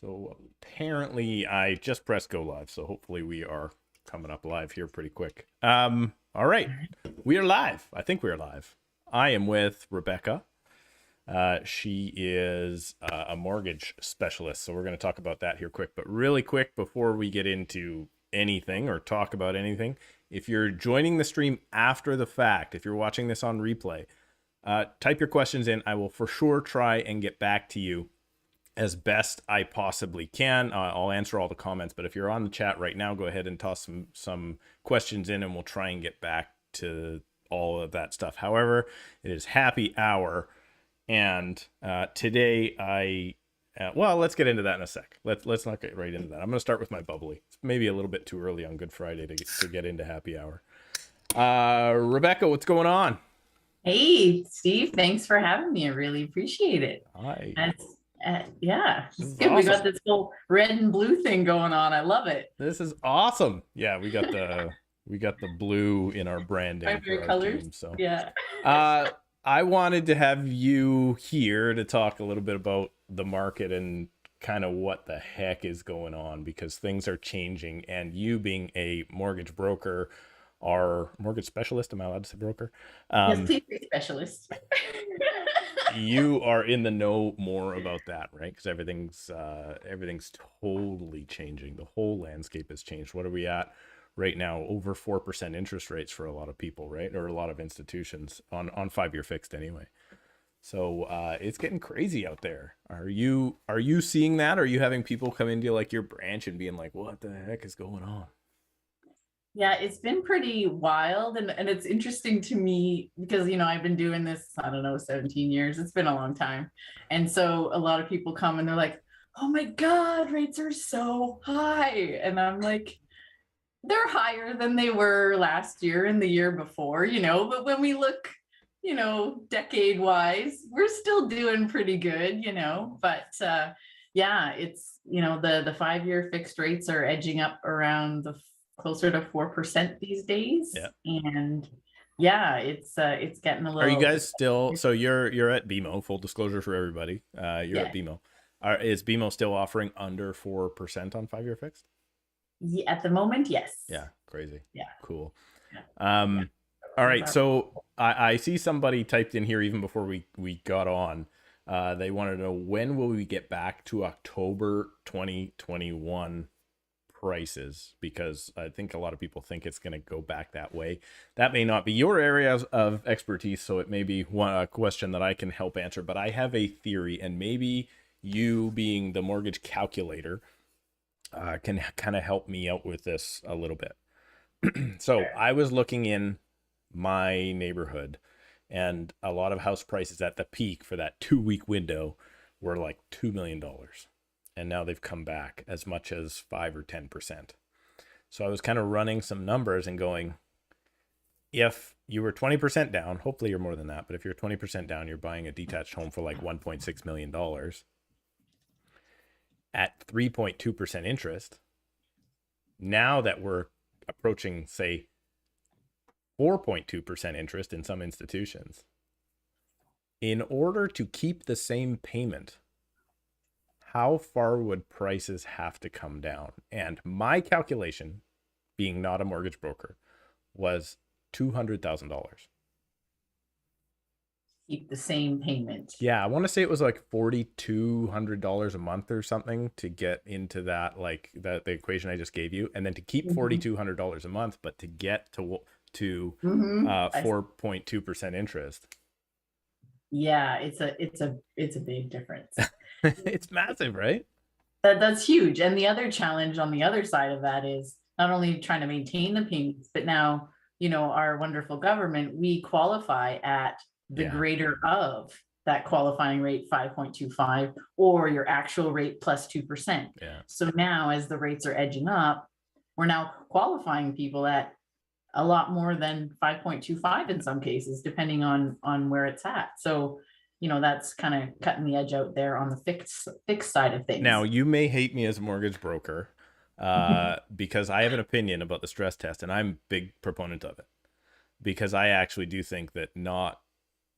So apparently I just pressed go live, so hopefully we are coming up live here pretty quick. All right, we are live. I think we are live. I am with Rebecca. She is a mortgage specialist, so we're going to talk about that here quick. But really quick, before we get into anything or talk about anything, if you're joining the stream after the fact, if you're watching this on replay, type your questions in. I will for sure try and get back to you as best I possibly can. I'll answer all the comments, but if you're on the chat right now, go ahead and toss some questions in and we'll try and get back to all of that stuff. However, it is happy hour, and today well, let's get into that in a sec. Let's not get right into that. I'm going to start with my bubbly. It's maybe a little bit too early on Good Friday to get into happy hour. Rebecca, what's going on? Hey, Steve, thanks for having me. I really appreciate it. Hi. Yeah, it's good. Awesome. We got this whole red and blue thing going on. I love it. This is awesome. Yeah, we got the blue in our branding. Primary colors. Team, so yeah. I wanted to have you here to talk a little bit about the market and kind of what the heck is going on, because things are changing, and you being a mortgage broker, or mortgage specialist, am I allowed to say broker? Yes, please be specialist. You are in the know more about that, right? Because everything's totally changing. The whole landscape has changed. What are we at right now? Over 4% interest rates for a lot of people, right? Or a lot of institutions on 5-year fixed anyway. So it's getting crazy out there. Are you seeing that? Are you having people come into like your branch and being like, what the heck is going on? Yeah, it's been pretty wild, and it's interesting to me because, I've been doing this, I don't know, 17 years. It's been a long time. And so a lot of people come and they're like, oh my God, rates are so high. And I'm like, they're higher than they were last year and the year before, but when we look, decade wise, we're still doing pretty good, but yeah, it's, the 5-year fixed rates are edging up around closer to 4% these days. Yeah. And yeah, it's getting a little. Are you guys still, so you're at BMO, full disclosure for everybody, you're at BMO. Is BMO still offering under 4% on 5-year fixed? Yeah, at the moment, yes. Yeah, crazy. Yeah, cool. Yeah. All right, so I see somebody typed in here even before we got on. They wanted to know, when will we get back to October 2021 prices? Because I think a lot of people think it's going to go back that way. That may not be your area of expertise, so it may be a question that I can help answer, but I have a theory, and maybe you, being the mortgage calculator, can kind of help me out with this a little bit. So I was looking in my neighborhood, and a lot of house prices at the peak for that 2-week window were like $2 million. And now they've come back as much as 5 or 10%. So I was kind of running some numbers and going, if you were 20% down, hopefully you're more than that, but if you're 20% down, you're buying a detached home for like $1.6 million at 3.2% interest. Now that we're approaching, say, 4.2% interest in some institutions, in order to keep the same payment, how far would prices have to come down? And my calculation, being not a mortgage broker, was $200,000. Keep the same payment. Yeah, I want to say it was like $4,200 a month or something to get into that, like the equation I just gave you, and then to keep $4,200 a month, but to get to 4.2% interest. Yeah, it's a big difference. It's massive, right? That's huge. And the other challenge on the other side of that is not only trying to maintain the payments, but now, our wonderful government, we qualify at the greater of that qualifying rate, 5.25, or your actual rate plus 2%. Yeah. So now, as the rates are edging up, we're now qualifying people at a lot more than 5.25 in some cases, depending on where it's at. So, that's kind of cutting the edge out there on the fixed side of things. Now, you may hate me as a mortgage broker because I have an opinion about the stress test, and I'm a big proponent of it, because I actually do think that not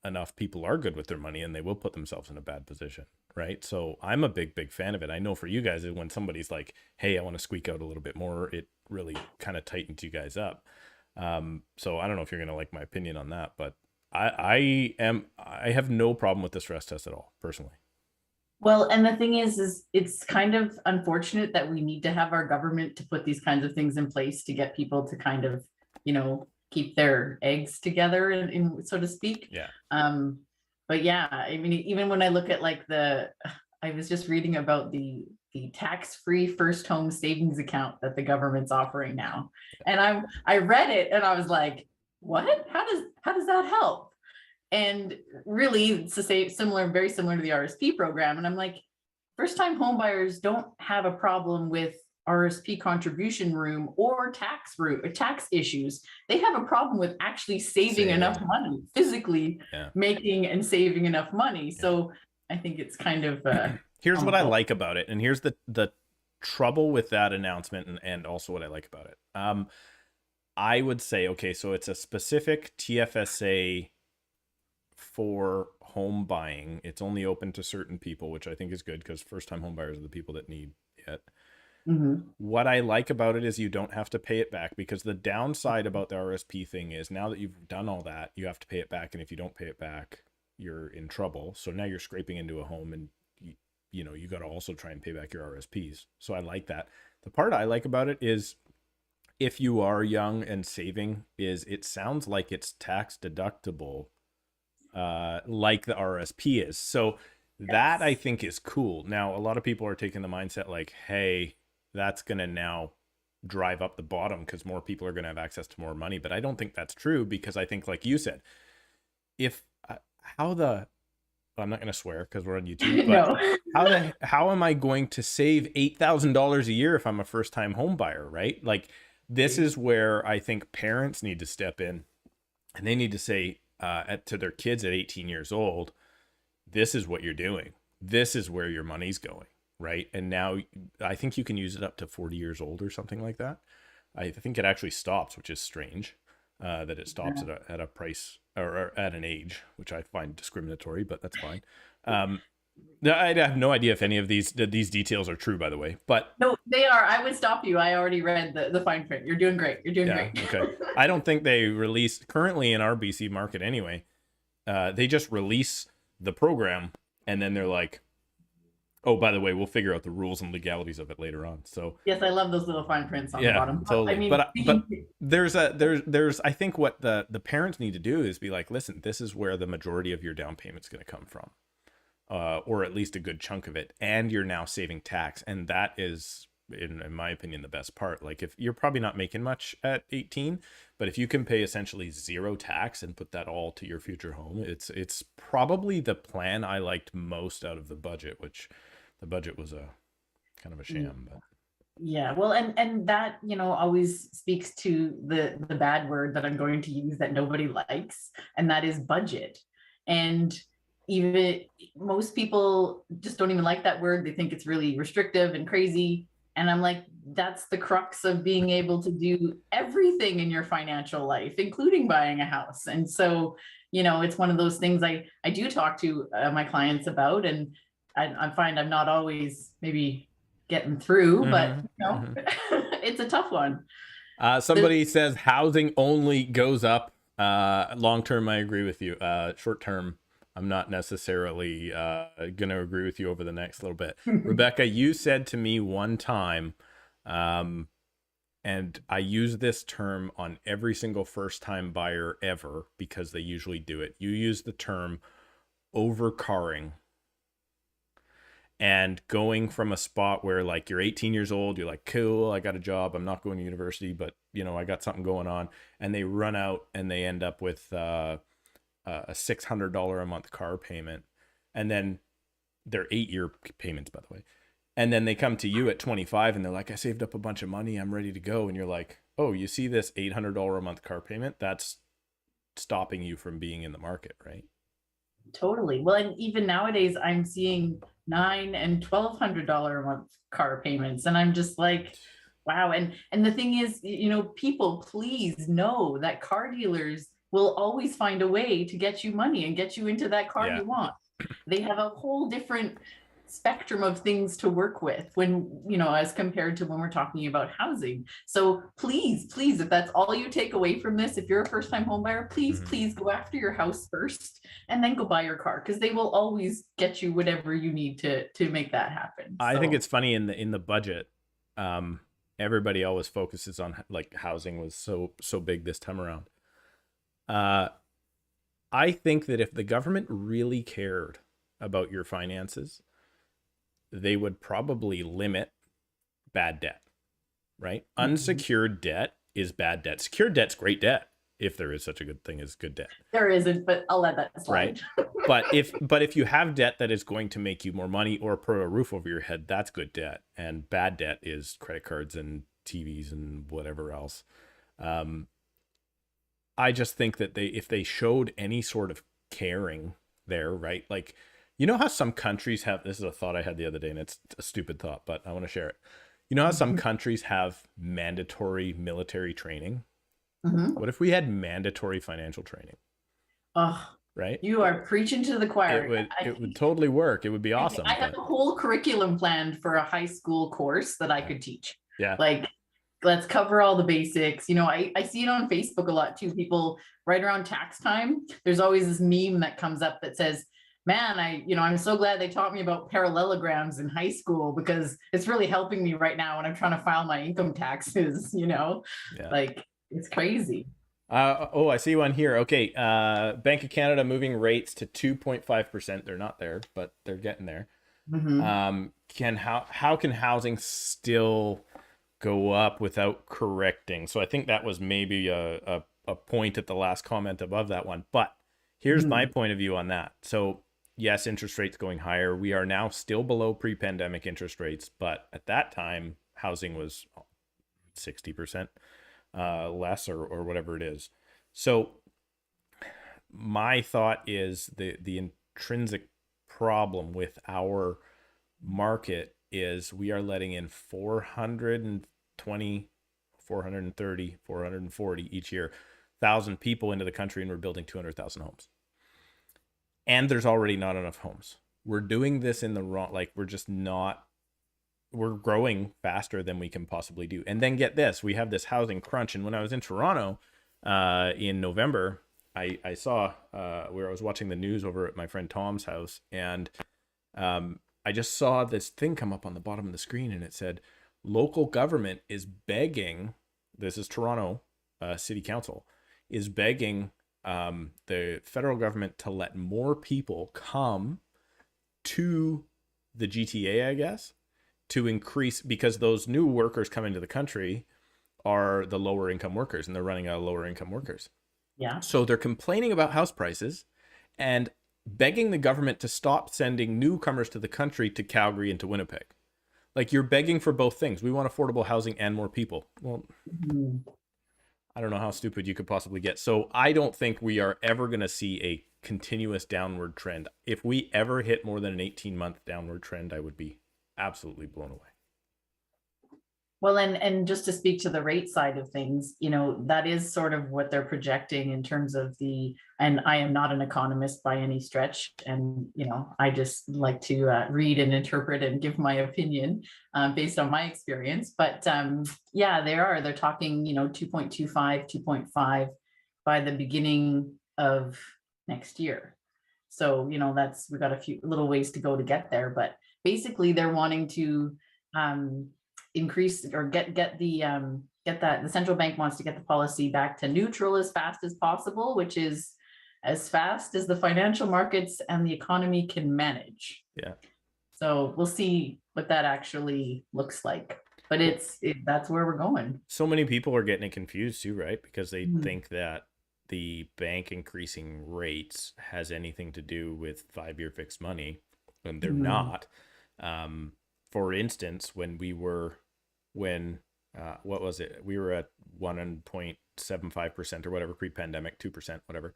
enough people are good with their money, and they will put themselves in a bad position, right? So I'm a big fan of it. I know for you guys, when somebody's like, hey, I want to squeak out a little bit more, it really kind of tightens you guys up. So I don't know if you're going to like my opinion on that, but I have no problem with the stress test at all, personally. Well, and the thing is it's kind of unfortunate that we need to have our government to put these kinds of things in place to get people to kind of, keep their eggs together, so to speak. Yeah. But yeah, I mean, even when I look at like I was just reading about the tax-free first home savings account that the government's offering now. And I read it and I was like, what? How does that help? And really, it's very similar to the RSP program. And I'm like, first-time home buyers don't have a problem with RSP contribution room or tax issues. They have a problem with actually saving enough money, physically making and saving enough money. So I think it's kind of here's what I like about it, and here's the trouble with that announcement, and also what I like about it. I would say, okay, so it's a specific TFSA for home buying. It's only open to certain people, which I think is good, because first-time home buyers are the people that need it. Mm-hmm. What I like about it is you don't have to pay it back, because the downside about the RSP thing is now that you've done all that, you have to pay it back. And if you don't pay it back, you're in trouble. So now you're scraping into a home, and you got to also try and pay back your RSPs. So I like that. The part I like about it is, if you are young and saving, is it sounds like it's tax deductible, like the RSP is. So that I think is cool. Now, a lot of people are taking the mindset like, hey, that's going to now drive up the bottom because more people are going to have access to more money. But I don't think that's true, because I think, like you said, I'm not going to swear because we're on YouTube, but No. how am I going to save $8,000 a year if I'm a first-time home buyer, right? Like, this is where I think parents need to step in, and they need to say to their kids at 18 years old, this is what you're doing. This is where your money's going, right? And now I think you can use it up to 40 years old or something like that. I think it actually stops, which is strange, that it stops at a price or at an age, which I find discriminatory, but that's fine. I have no idea if any of these details are true, by the way, but no, they are. I would stop you. I already read the fine print. You're doing great. You're doing great. Okay. I don't think they release currently in our BC market anyway. They just release the program, and then they're like, oh, by the way, we'll figure out the rules and legalities of it later on. So yes, I love those little fine prints on the bottom. Totally. I mean, but there's I think what the parents need to do is be like, listen, this is where the majority of your down payment's going to come from, or at least a good chunk of it, and you're now saving tax, and that is, in my opinion, the best part. Like, if you're probably not making much at 18, but if you can pay essentially zero tax and put that all to your future home, it's probably the plan I liked most out of the budget, which the budget was a kind of a sham. But yeah, well, and that, always speaks to the bad word that I'm going to use that nobody likes, and that is budget. And even most people just don't even like that word. They think it's really restrictive and crazy. And I'm like, that's the crux of being able to do everything in your financial life, including buying a house. And so, it's one of those things I do talk to my clients about, and I find I'm not always maybe getting through, but it's a tough one. Somebody says housing only goes up. Long-term, I agree with you. Short-term, I'm not necessarily going to agree with you over the next little bit. Rebecca, you said to me one time, and I use this term on every single first-time buyer ever because they usually do it. You use the term overcarring, and going from a spot where, like, you're 18 years old, you're like, cool, I got a job, I'm not going to university, but I got something going on, and they run out and they end up with a $600 a month car payment, and then they're 8-year payments, by the way, and then they come to you at 25 and they're like, I saved up a bunch of money, I'm ready to go. And you're like, oh, you see this $800 a month car payment? That's stopping you from being in the market, right? Totally. Well, and even nowadays I'm seeing $900 and $1,200 a month car payments, and I'm just like, wow. And the thing is, people, please know that car dealers will always find a way to get you money and get you into that car you want. They have a whole different spectrum of things to work with when, as compared to when we're talking about housing. So please, if that's all you take away from this, if you're a first time home buyer, please go after your house first and then go buy your car, because they will always get you whatever you need to make that happen. I think it's funny in the budget, everybody always focuses on like housing was so big this time around. I think that if the government really cared about your finances, they would probably limit bad debt, right? Unsecured debt is bad debt. Secured debt's great debt, if there is such a good thing as good debt. There isn't, but I'll let that slide. Right. But if you have debt that is going to make you more money or put a roof over your head, that's good debt. And bad debt is credit cards and TVs and whatever else. I just think that if they showed any sort of caring there, right? Like, you know how some countries have, this is a thought I had the other day and it's a stupid thought, but I want to share it. You know how some countries have mandatory military training? What if we had mandatory financial training? Oh, right? You are preaching to the choir. It would totally work. It would be awesome. I have a whole curriculum planned for a high school course that I could teach. Yeah. Like, let's cover all the basics. I see it on Facebook a lot too. People right around tax time, there's always this meme that comes up that says, man, I'm so glad they taught me about parallelograms in high school, because it's really helping me right now when I'm trying to file my income taxes, like it's crazy. I see one here. Okay. Bank of Canada moving rates to 2.5%. They're not there, but they're getting there. How can housing still go up without correcting? So I think that was maybe a point at the last comment above that one, but here's my point of view on that. So yes, interest rates going higher. We are now still below pre-pandemic interest rates, but at that time, housing was 60% less or whatever it is. So my thought is the intrinsic problem with our market is we are letting in 420, 430, 440 each year, 1,000 people into the country, and we're building 200,000 homes. And there's already not enough homes. We're doing this in the wrong, we're growing faster than we can possibly do. And then get this, we have this housing crunch. And when I was in Toronto in November, I saw where I was watching the news over at my friend Tom's house, and I just saw this thing come up on the bottom of the screen, and it said, local government is begging, this is Toronto City Council, is begging the federal government to let more people come to the GTA, I guess, to increase, because those new workers coming to the country are the lower income workers, and they're running out of lower income workers. Yeah. So they're complaining about house prices and begging the government to stop sending newcomers to the country to Calgary and to Winnipeg. Like, you're begging for both things. We want affordable housing and more people. Well, I don't know how stupid you could possibly get. So I don't think we are ever going to see a continuous downward trend. If we ever hit more than an 18-month downward trend, I would be absolutely blown away. Well, and just to speak to the rate side of things, that is sort of what they're projecting in terms of and I am not an economist by any stretch. And, I just like to read and interpret and give my opinion based on my experience. But they're talking, 2.25, 2.5 by the beginning of next year. So, we've got a few little ways to go to get there, but basically they're wanting to increase or get the central bank wants to get the policy back to neutral as fast as possible, which is as fast as the financial markets and the economy can manage. Yeah. So we'll see what that actually looks like, but that's where we're going. So many people are getting it confused too, right? Because they think that the bank increasing rates has anything to do with 5-year fixed money, and they're not. For instance, what was it? We were at 1.75% or whatever pre-pandemic, 2%, whatever.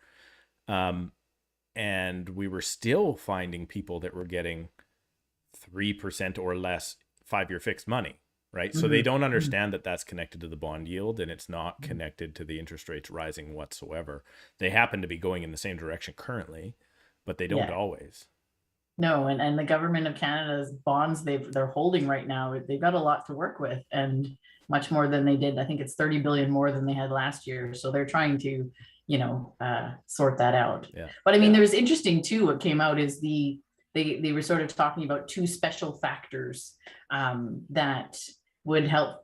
And we were still finding people that were getting 3% or less 5-year fixed money, right? So they don't understand that that's connected to the bond yield, and it's not connected to the interest rates rising whatsoever. They happen to be going in the same direction currently, but they don't always. No, and the government of Canada's bonds they're holding right now, they've got a lot to work with, and much more than they did. I think it's 30 billion more than they had last year. So they're trying to, sort that out. Yeah. But I mean, there's interesting too. What came out is they were sort of talking about two special factors that would help,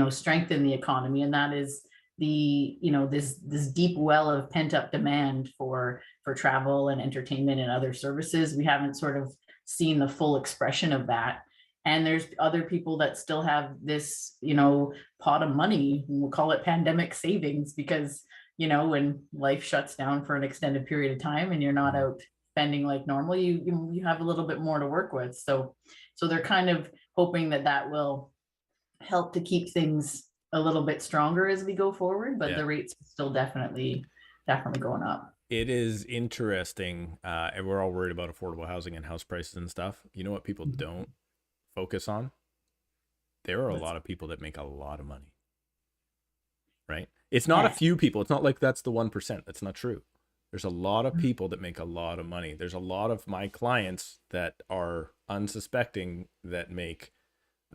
strengthen the economy, and that is this deep well of pent up demand for travel and entertainment and other services. We haven't sort of seen the full expression of that. And there's other people that still have this, pot of money, we'll call it pandemic savings, because, when life shuts down for an extended period of time and you're not out spending like normal, you have a little bit more to work with. So they're kind of hoping that will help to keep things a little bit stronger as we go forward, but the rates still definitely going up. It is interesting, and we're all worried about affordable housing and house prices and stuff. You know what people don't focus on? There are a lot of people that make a lot of money, right? It's not a few people. It's not like that's the 1%. That's not true. There's a lot of people that make a lot of money. There's a lot of my clients that are unsuspecting that make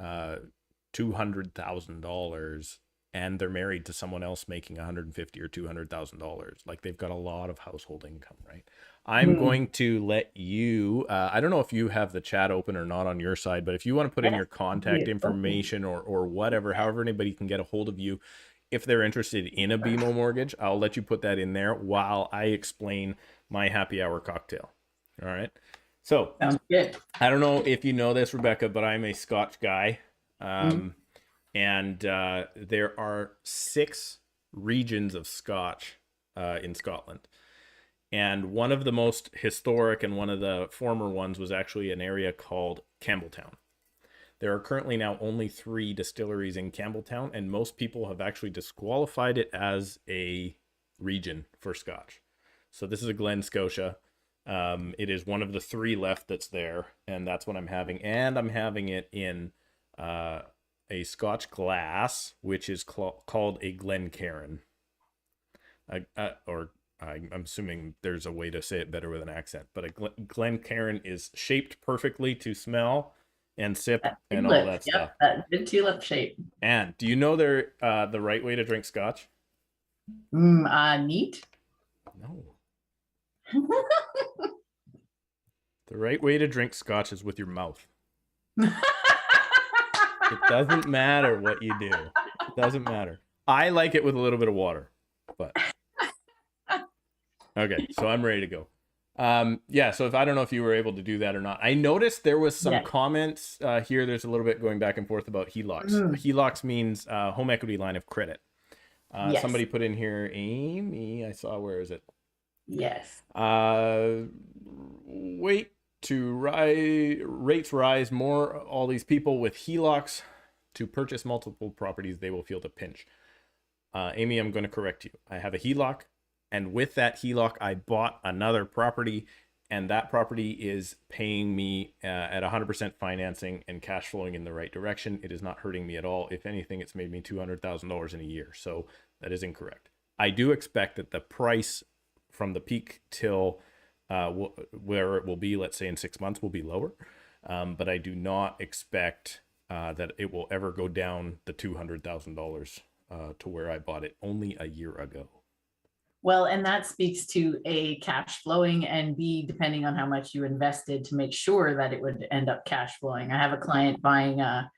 $200,000 and they're married to someone else making $150,000 or $200,000. Like they've got a lot of household income, right? I'm going to let you, I don't know if you have the chat open or not on your side, but if you want to put in your contact information or whatever, however anybody can get a hold of you, if they're interested in a BMO mortgage, I'll let you put that in there while I explain my happy hour cocktail. All right. So sounds good. I don't know if you know this, Rebecca, but I'm a Scotch guy. And there are 6 regions of Scotch in Scotland. And one of the most historic and one of the former ones was actually an area called Campbelltown. There are currently now only 3 distilleries in Campbelltown, and most people have actually disqualified it as a region for Scotch. So this is a Glen Scotia. It is one of the 3 left that's there, and that's what I'm having. And I'm having it in a Scotch glass, which is called a Glencairn. I'm assuming there's a way to say it better with an accent, but a Glencairn is shaped perfectly to smell and sip and all that stuff. That good tulip shape. And do you know they're the right way to drink Scotch? Neat. No. The right way to drink Scotch is with your mouth. It doesn't matter what you do. It doesn't matter. I like it with a little bit of water, but okay, so I'm ready to go. So if I don't know if you were able to do that or not. I noticed there was some comments here. There's a little bit going back and forth about HELOCs. HELOCs means home equity line of credit. Somebody put in here, Amy, I saw, where is it? Yes. Wait to rates rise more. All these people with HELOCs to purchase multiple properties, they will feel the pinch. Amy, I'm going to correct you. I have a HELOC. And with that HELOC, I bought another property, and that property is paying me at 100% financing and cash flowing in the right direction. It is not hurting me at all. If anything, it's made me $200,000 in a year. So that is incorrect. I do expect that the price from the peak till where it will be, let's say in 6 months, will be lower. But I do not expect that it will ever go down the $200,000 to where I bought it only a year ago. Well, and that speaks to A, cash flowing, and B, depending on how much you invested to make sure that it would end up cash flowing. I have a client buying a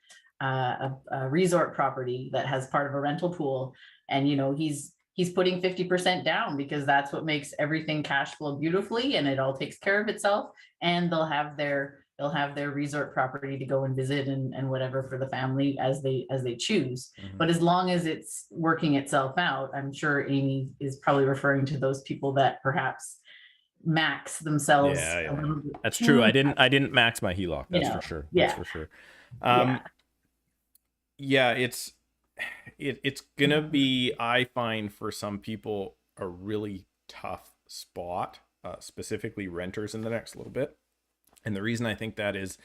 resort property that has part of a rental pool, and he's putting 50% down because that's what makes everything cash flow beautifully, and it all takes care of itself. And they'll have their resort property to go and visit and whatever for the family as they choose. But as long as it's working itself out, I'm sure Amy is probably referring to those people that perhaps max themselves. Yeah. That's true. I didn't max my HELOC. That's for sure. That's for sure. It's gonna be, I find, for some people, a really tough spot, specifically renters, in the next little bit. And the reason I think that is,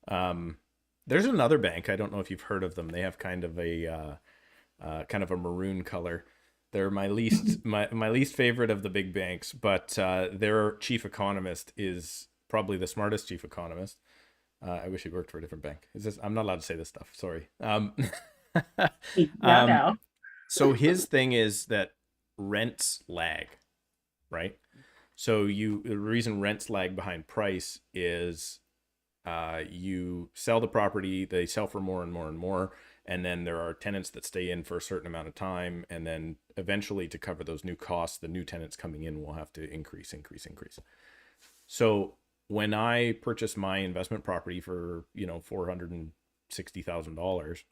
there's another bank. I don't know if you've heard of them. They have kind of a maroon color. They're my least favorite of the big banks, but their chief economist is probably the smartest chief economist. I wish he worked for a different bank. I'm not allowed to say this stuff. Sorry. Yeah, Um, no. so his thing is that rents lag, right? So the reason rents lag behind price is you sell the property, they sell for more and more and more, and then there are tenants that stay in for a certain amount of time, and then eventually to cover those new costs, the new tenants coming in will have to increase. So when I purchased my investment property for $460,000,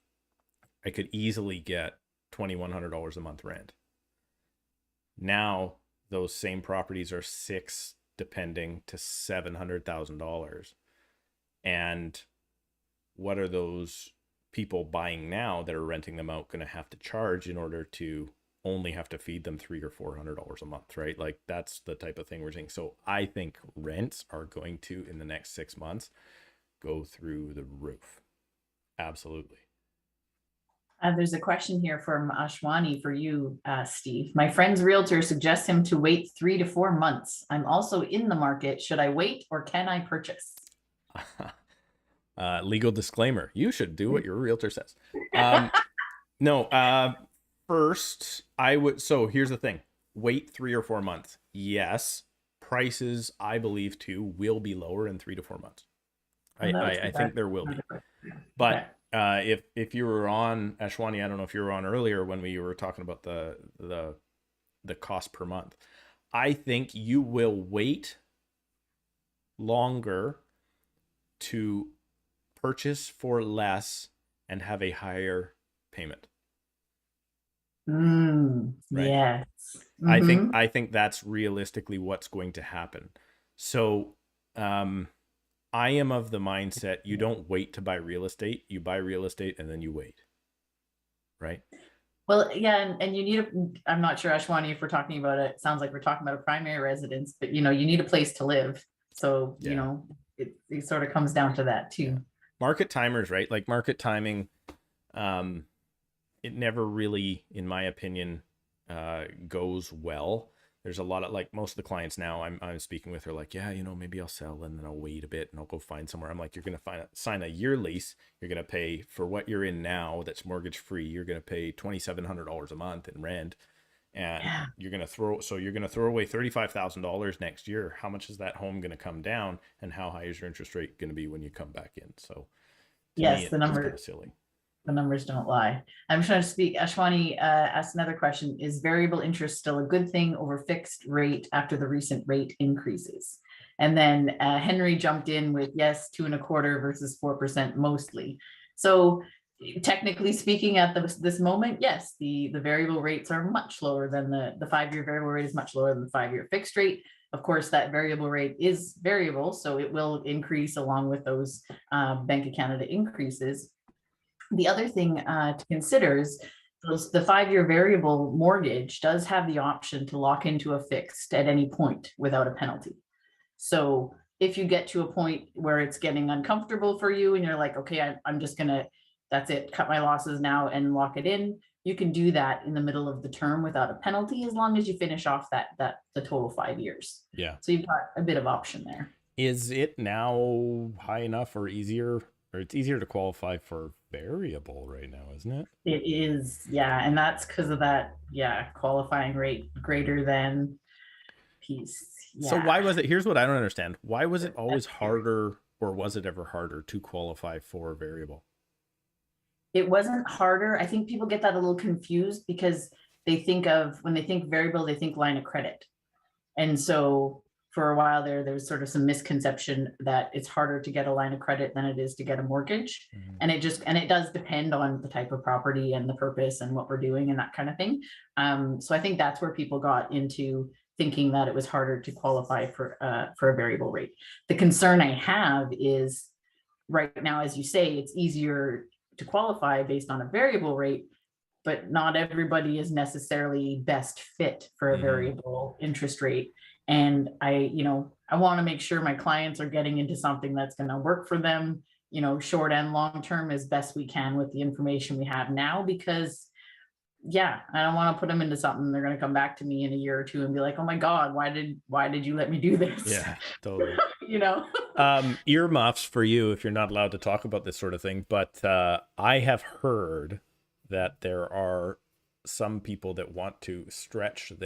I could easily get $2,100 a month rent. Now those same properties are depending to $700,000. And what are those people buying now that are renting them out going to have to charge in order to only have to feed them $300 or $400 a month, right? Like that's the type of thing we're seeing. So I think rents are going to, in the next 6 months, go through the roof. Absolutely. There's a question here from Ashwani for you, Steve. My friend's realtor suggests him to wait 3 to 4 months. I'm also in the market. Should I wait or can I purchase? Legal disclaimer. You should do what your realtor says. No, first I would, so here's the thing. Wait 3 or 4 months. Yes. Prices, I believe too, will be lower in 3 to 4 months. I think there will be. But if you were on, Ashwani, I don't know if you were on earlier when we were talking about the cost per month. I think you will wait longer to purchase for less and have a higher payment. Right? Yes. Mm-hmm. I think that's realistically what's going to happen. So I am of the mindset you don't wait to buy real estate. You buy real estate and then you wait. Right? Well, yeah, and you need I'm not sure, Ashwani, if we're talking about it sounds like we're talking about a primary residence, but you need a place to live. So, it sort of comes down to that too. Yeah. Market timers, right? Like market timing, it never really, in my opinion, goes well. There's a lot of, like, most of the clients now I'm speaking with are like, yeah, maybe I'll sell and then I'll wait a bit and I'll go find somewhere. I'm like, you're going to sign a year lease. You're going to pay for what you're in now that's mortgage free. You're going to pay $2,700 a month in rent. And you're going to throw away $35,000 next year. How much is that home going to come down, and how high is your interest rate going to be when you come back in? So yes, the number kind of silly. The numbers don't lie. I'm trying to speak. Ashwani asked another question. Is variable interest still a good thing over fixed rate after the recent rate increases? And then Henry jumped in with yes, 2.25% versus 4% mostly. So technically speaking, at this moment, yes, the variable rates are much lower than the 5-year variable rate is much lower than the 5-year fixed rate. Of course, that variable rate is variable, so it will increase along with those Bank of Canada increases. The other thing to consider is the 5-year variable mortgage does have the option to lock into a fixed at any point without a penalty. So if you get to a point where it's getting uncomfortable for you and you're like, okay, I'm just gonna, that's it, cut my losses now and lock it in, you can do that in the middle of the term without a penalty, as long as you finish off the total 5 years. Yeah. So you've got a bit of option there. Is it now high enough or easier, or it's easier to qualify for variable right now, isn't it? It is, yeah, and that's because of that, qualifying rate greater than piece. Yeah. So why was it, here's what I don't understand. Why was it always harder, or was it ever harder to qualify for variable? It wasn't harder. I think people get that a little confused because when they think variable, they think line of credit. And so for a while there's sort of some misconception that it's harder to get a line of credit than it is to get a mortgage. Mm-hmm. And it does depend on the type of property and the purpose and what we're doing and that kind of thing. So I think that's where people got into thinking that it was harder to qualify for a variable rate. The concern I have is right now, as you say, it's easier to qualify based on a variable rate, but not everybody is necessarily best fit for a variable interest rate. And I want to make sure my clients are getting into something that's going to work for them, short and long term, as best we can with the information we have now, because I don't want to put them into something they're going to come back to me in a year or two and be like, oh my God, why did you let me do this? Yeah, totally. Earmuffs for you if you're not allowed to talk about this sort of thing. But I have heard that there are some people that want to stretch the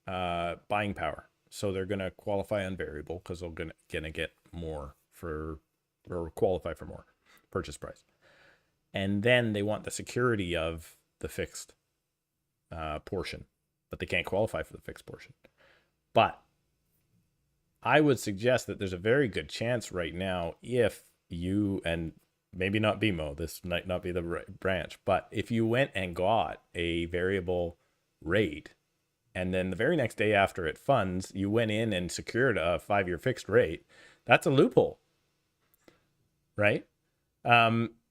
buying power. So they're going to qualify on variable because they're going to get more or qualify for more purchase price. And then they want the security of the fixed portion, but they can't qualify for the fixed portion. But I would suggest that there's a very good chance right now, if you, and maybe not BMO, this might not be the right branch, but if you went and got a variable rate, and then the very next day after it funds, you went in and secured a 5-year fixed rate, that's a loophole, right?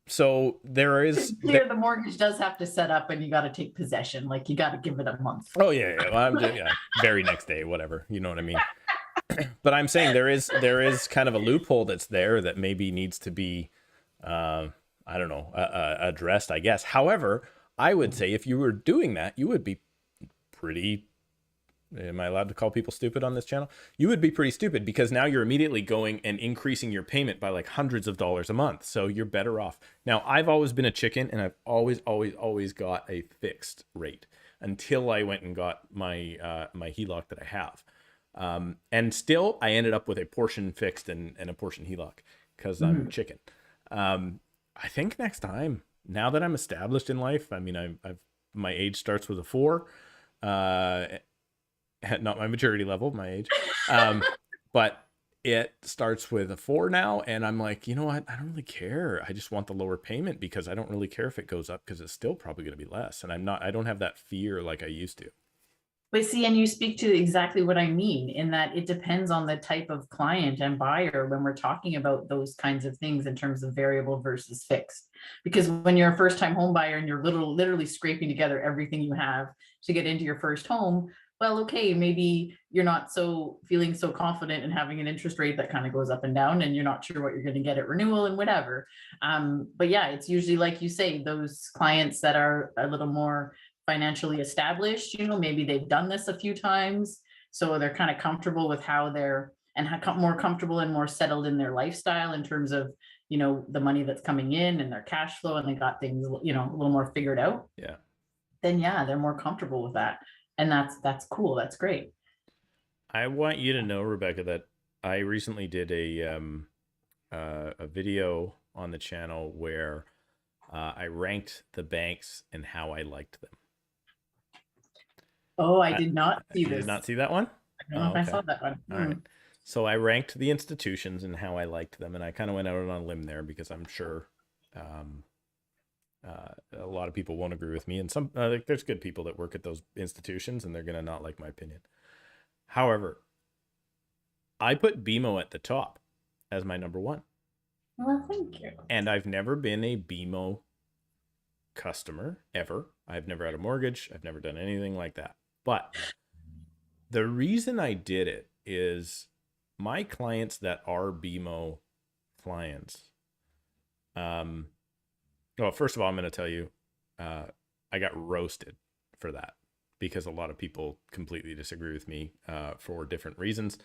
So there is the mortgage does have to set up, and you got to take possession. Like, you got to give it a month. Oh yeah. Well, I'm just, very next day, whatever. You know what I mean? But I'm saying there is kind of a loophole that's there that maybe needs to be, addressed, I guess. However, I would say if you were doing that, you would be pretty. Am I allowed to call people stupid on this channel? You would be pretty stupid, because now you're immediately going and increasing your payment by like hundreds of dollars a month. So you're better off. Now, I've always been a chicken, and I've always got a fixed rate until I went and got my my HELOC that I have. And still I ended up with a portion fixed and a portion HELOC because I'm chicken. I think next time, now that I'm established in life, I mean, I've my age starts with a 4. Not my maturity level, my age. But it starts with a 4 now. And I'm like, you know what? I don't really care. I just want the lower payment because I don't really care if it goes up, because it's still probably going to be less. And I don't have that fear like I used to. But see, and you speak to exactly what I mean, in that it depends on the type of client and buyer when we're talking about those kinds of things in terms of variable versus fixed. Because when you're a first-time home buyer and you're literally scraping together everything you have to get into your first home, well, okay, maybe you're not feeling so confident in having an interest rate that kind of goes up and down, and you're not sure what you're going to get at renewal and whatever. But yeah, it's usually, like you say, those clients that are a little more financially established, maybe they've done this a few times, so they're kind of comfortable with how they're, and more comfortable and more settled in their lifestyle in terms of the money that's coming in and their cash flow, and they got things a little more figured out. Yeah. Then yeah, they're more comfortable with that, and that's cool. That's great. I want you to know, Rebecca, that I recently did a video on the channel where I ranked the banks and how I liked them. Oh, I did not see this. You did not see that one? I don't know if I saw that one. All right. So I ranked the institutions and how I liked them, and I kind of went out on a limb there because I'm sure a lot of people won't agree with me, and some there's good people that work at those institutions, and they're gonna not like my opinion. However, I put BMO at the top as my number 1. Well, thank you. And I've never been a BMO customer ever. I've never had a mortgage. I've never done anything like that. But the reason I did it is my clients that are BMO clients. Well, first of all, I'm going to tell you, I got roasted for that because a lot of people completely disagree with me for different reasons.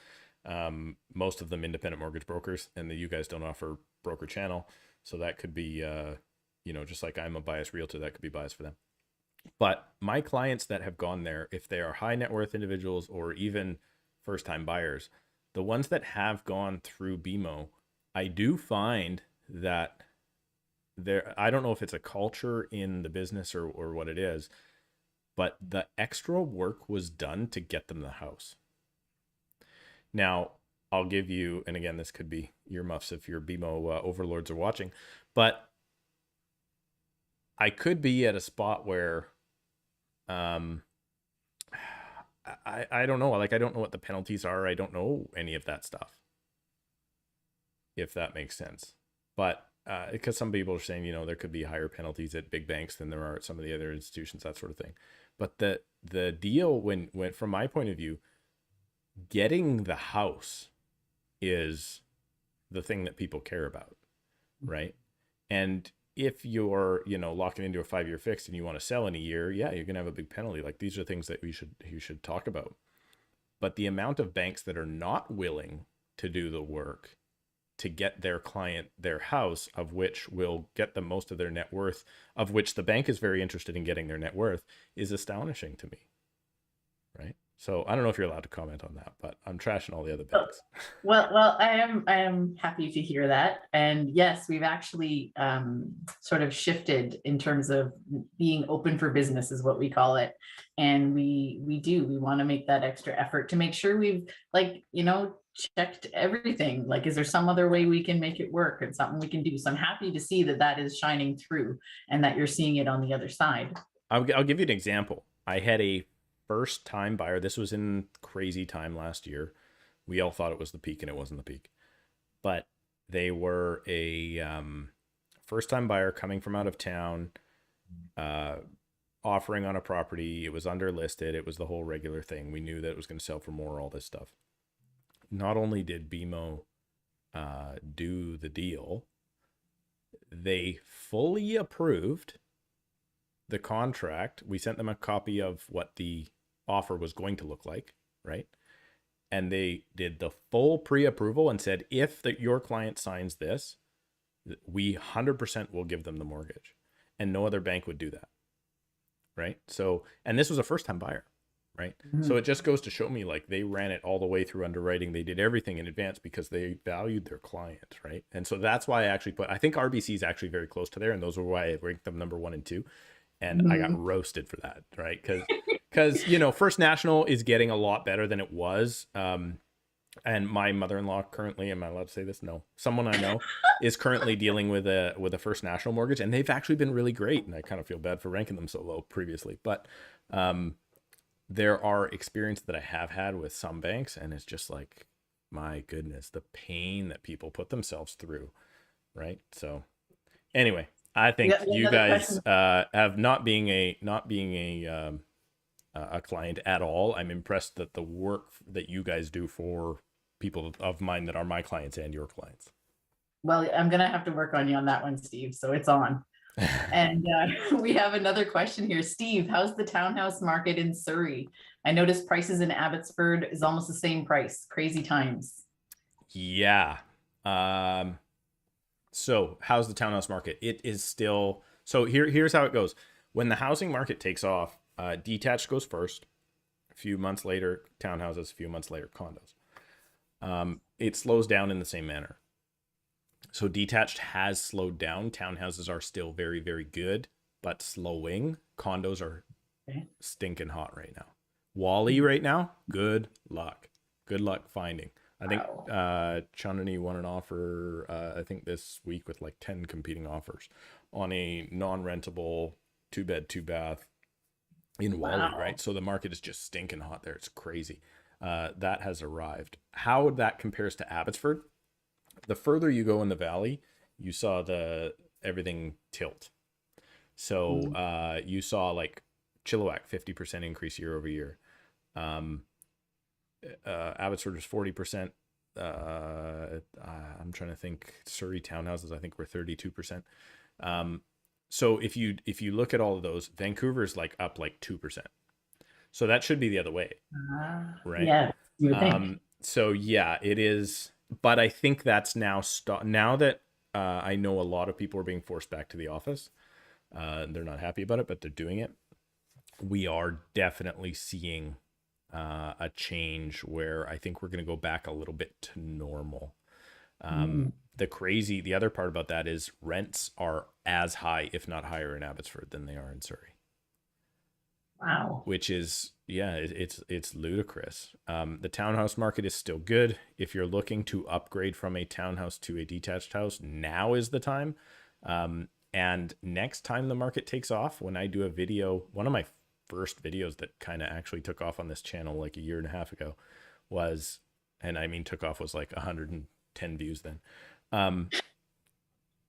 Most of them independent mortgage brokers, and you guys don't offer broker channel. So that could be, just like I'm a biased realtor, that could be biased for them. But my clients that have gone there, if they are high net worth individuals or even first time buyers, the ones that have gone through BMO, I do find that I don't know if it's a culture in the business or what it is, but the extra work was done to get them the house. Now, I'll give you, and again, this could be earmuffs if your BMO overlords are watching, but I could be at a spot where I don't know. Like, I don't know what the penalties are. I don't know any of that stuff, if that makes sense. But because some people are saying, there could be higher penalties at big banks than there are at some of the other institutions, that sort of thing. But the deal went from my point of view, getting the house is the thing that people care about, right? And if you're, locking into a 5-year fix and you want to sell in a year, yeah, you're going to have a big penalty. Like, these are things that you should talk about. But the amount of banks that are not willing to do the work to get their client their house, of which will get them most of their net worth, of which the bank is very interested in getting their net worth, is astonishing to me. Right? So I don't know if you're allowed to comment on that, but I'm trashing all the other banks. Well, I am happy to hear that. And yes, we've actually sort of shifted in terms of being open for business is what we call it. And we want to make that extra effort to make sure we've checked everything. Like, is there some other way we can make it work and something we can do? So I'm happy to see that that is shining through and that you're seeing it on the other side. I'll give you an example. I had a first time buyer. This was in crazy time last year. We all thought it was the peak and it wasn't the peak, but they were a first time buyer coming from out of town, offering on a property. It was underlisted. It was the whole regular thing. We knew that it was going to sell for more, all this stuff. Not only did BMO do the deal, they fully approved the contract. We sent them a copy of what the offer was going to look like, right? And they did the full pre-approval and said, if your client signs this, we 100% will give them the mortgage. And no other bank would do that, right? So, and this was a first-time buyer, right? Mm-hmm. So it just goes to show me, like, they ran it all the way through underwriting. They did everything in advance because they valued their client, right? And so that's why I think RBC is actually very close to there, and those are why I ranked them number 1 and 2. And mm-hmm. I got roasted for that, right? Because First National is getting a lot better than it was. And my mother-in-law currently, am I allowed to say this? No, someone I know is currently dealing with a First National mortgage, and they've actually been really great. And I kind of feel bad for ranking them so low previously, but there are experiences that I have had with some banks, and it's just like, my goodness, the pain that people put themselves through, right? So anyway. I think you guys have not being a client at all. I'm impressed that the work that you guys do for people of mine that are my clients and your clients. Well, I'm gonna have to work on you on that one, Steve. So it's on. And we have another question here, Steve. How's the townhouse market in Surrey? I noticed prices in Abbotsford is almost the same price. Crazy times. Yeah. So how's the townhouse market? It is still, so here's how it goes. When the housing market takes off, detached goes first, a few months later, townhouses, a few months later, condos. It slows down in the same manner. So detached has slowed down. Townhouses are still very, very good, but slowing. Condos are stinking hot right now. Wally right now, good luck. Good luck finding. I think Chandni won an offer, I think this week with like 10 competing offers on a non-rentable 2-bed, 2-bath in Wally, right? So the market is just stinking hot there. It's crazy. That has arrived. How that compares to Abbotsford, the further you go in the valley, you saw everything tilt. So you saw like Chilliwack, 50% increase year over year. Abbotsford was 40%. I'm trying to think. Surrey townhouses, I think, were 32%. So if you look at all of those, Vancouver's like up like 2%. So that should be the other way, right? Yeah. You would think. So yeah, it is. But I think that's now now that I know a lot of people are being forced back to the office. They're not happy about it, but they're doing it. We are definitely seeing a change where I think we're going to go back a little bit to normal. The other part about that is rents are as high, if not higher, in Abbotsford than they are in Surrey. Wow. Which is, it's ludicrous. The townhouse market is still good. If you're looking to upgrade from a townhouse to a detached house, now is the time. And next time the market takes off, when I do a video, one of my first videos that kind of actually took off on this channel like a year and a half ago was, and I mean took off, was like 110 views then.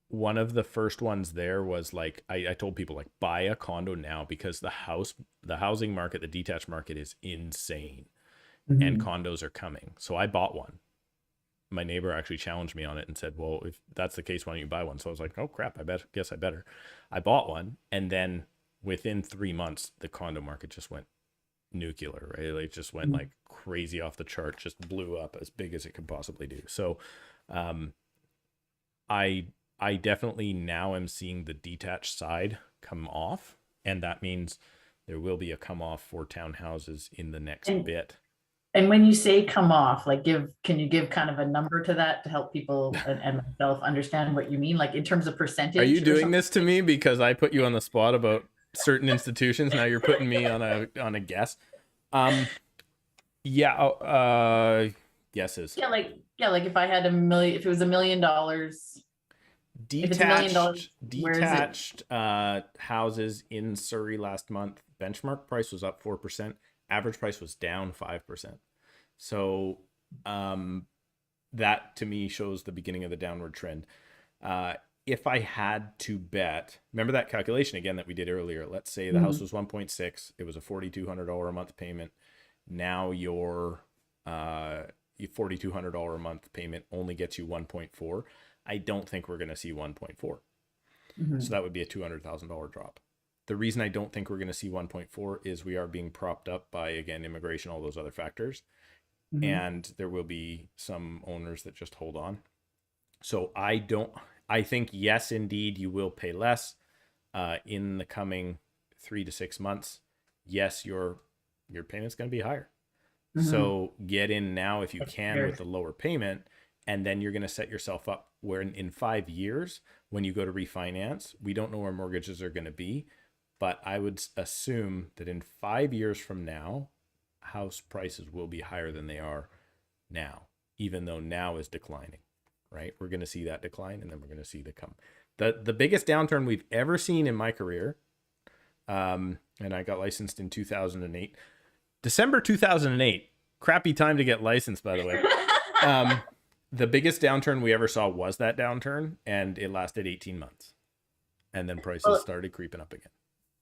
One of the first ones there was like, I told people, like, buy a condo now because the housing market, the detached market is insane. Mm-hmm. And condos are coming. So I bought one. My neighbor actually challenged me on it and said, well, if that's the case, why don't you buy one? So I was like, oh crap, guess I better. I bought one. And then within 3 months, the condo market just went nuclear, right? Like, it just went like crazy off the chart, just blew up as big as it could possibly do. So I definitely now am seeing the detached side come off, and that means there will be a come off for townhouses in the next And bit. and when you say come off, like can you give kind of a number to that to help people and myself understand what you mean, like in terms of percentage Are you or doing something? this to me because I put you on the spot about certain institutions? Now you're putting me on a guess. Yeah, guesses. Yeah, like if I had a million, if it was $1 million, if it's $1 million, where is it? Detached houses in Surrey last month, benchmark price was up 4%, average price was down 5%. So that to me shows the beginning of the downward trend. If I had to bet, remember that calculation again that we did earlier. Let's say the house was 1.6, it was a $4,200 a month payment. Now your $4,200 a month payment only gets you 1.4. I don't think we're going to see 1.4. So that would be a $200,000 drop. The reason I don't think we're going to see 1.4 is we are being propped up by, again, immigration, all those other factors. And there will be some owners that just hold on. So I think, yes, indeed, you will pay less in the coming 3 to 6 months. Yes, your payment's going to be higher. So get in now if you can with the lower payment, and then you're going to set yourself up where in 5 years, when you go to refinance, we don't know where mortgages are going to be, but I would assume that in 5 years from now, house prices will be higher than they are now, even though now is declining, right? We're going to see that decline, and then we're going to see the biggest downturn we've ever seen in my career. And I got licensed in 2008. December 2008, crappy time to get licensed, by the way. The biggest downturn we ever saw was that downturn, and it lasted 18 months. And then prices started creeping up again.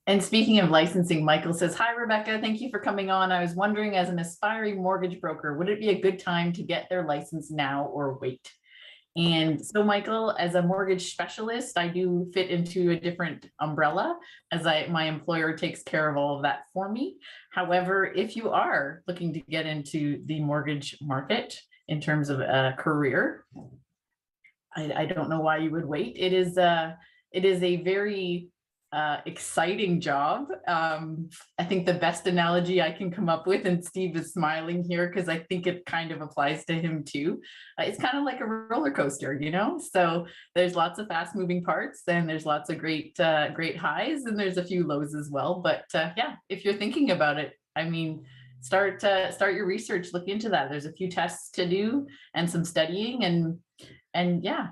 And speaking of licensing, Michael says, "Hi, Rebecca. Thank you for coming on. I was wondering, as an aspiring mortgage broker, would it be a good time to get their license now or wait?" And so, Michael, as a mortgage specialist, I do fit into a different umbrella, as my employer takes care of all of that for me. However, if you are looking to get into the mortgage market in terms of a career, I don't know why you would wait. It is a very exciting job. I think the best analogy I can come up with, and Steve is smiling here because I think it kind of applies to him too. It's kind of like a roller coaster, So there's lots of fast moving parts, and there's lots of great highs, and there's a few lows as well. But yeah, if you're thinking about it, I mean, start your research, look into that. There's a few tests to do and some studying, and yeah,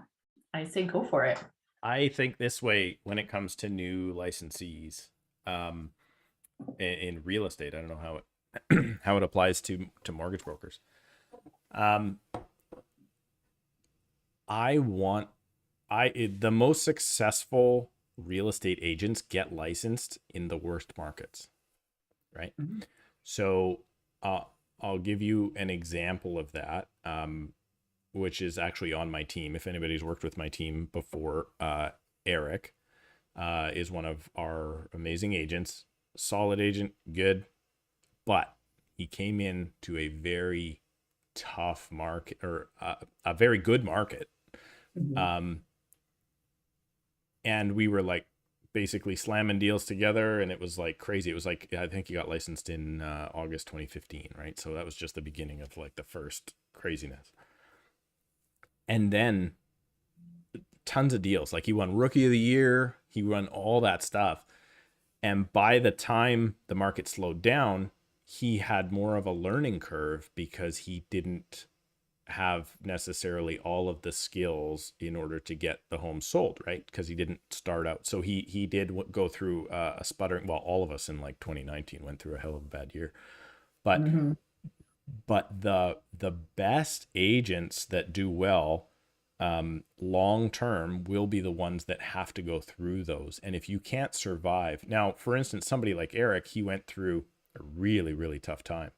I say go for it. I think this way when it comes to new licensees in real estate. I don't know how it how it applies to mortgage brokers. The most successful real estate agents get licensed in the worst markets, right? So I'll give you an example of that. Which is actually on my team. If anybody's worked with my team before, Eric is one of our amazing agents, solid agent, good, but he came in to a very tough market, or a very good market. And we were like basically slamming deals together, and it was like crazy. It was like, I think he got licensed in August 2015, right? So that was just the beginning of like the first craziness. And then tons of deals. Like, he won Rookie of the Year. He won all that stuff. And by the time the market slowed down, he had more of a learning curve because he didn't have necessarily all of the skills in order to get the home sold, right? Because he didn't start out. So he did go through a sputtering. Well, all of us in like 2019 went through a hell of a bad year. But but the best agents that do well long term will be the ones that have to go through those. And if you can't survive now, for instance, somebody like Eric, he went through a really, really tough time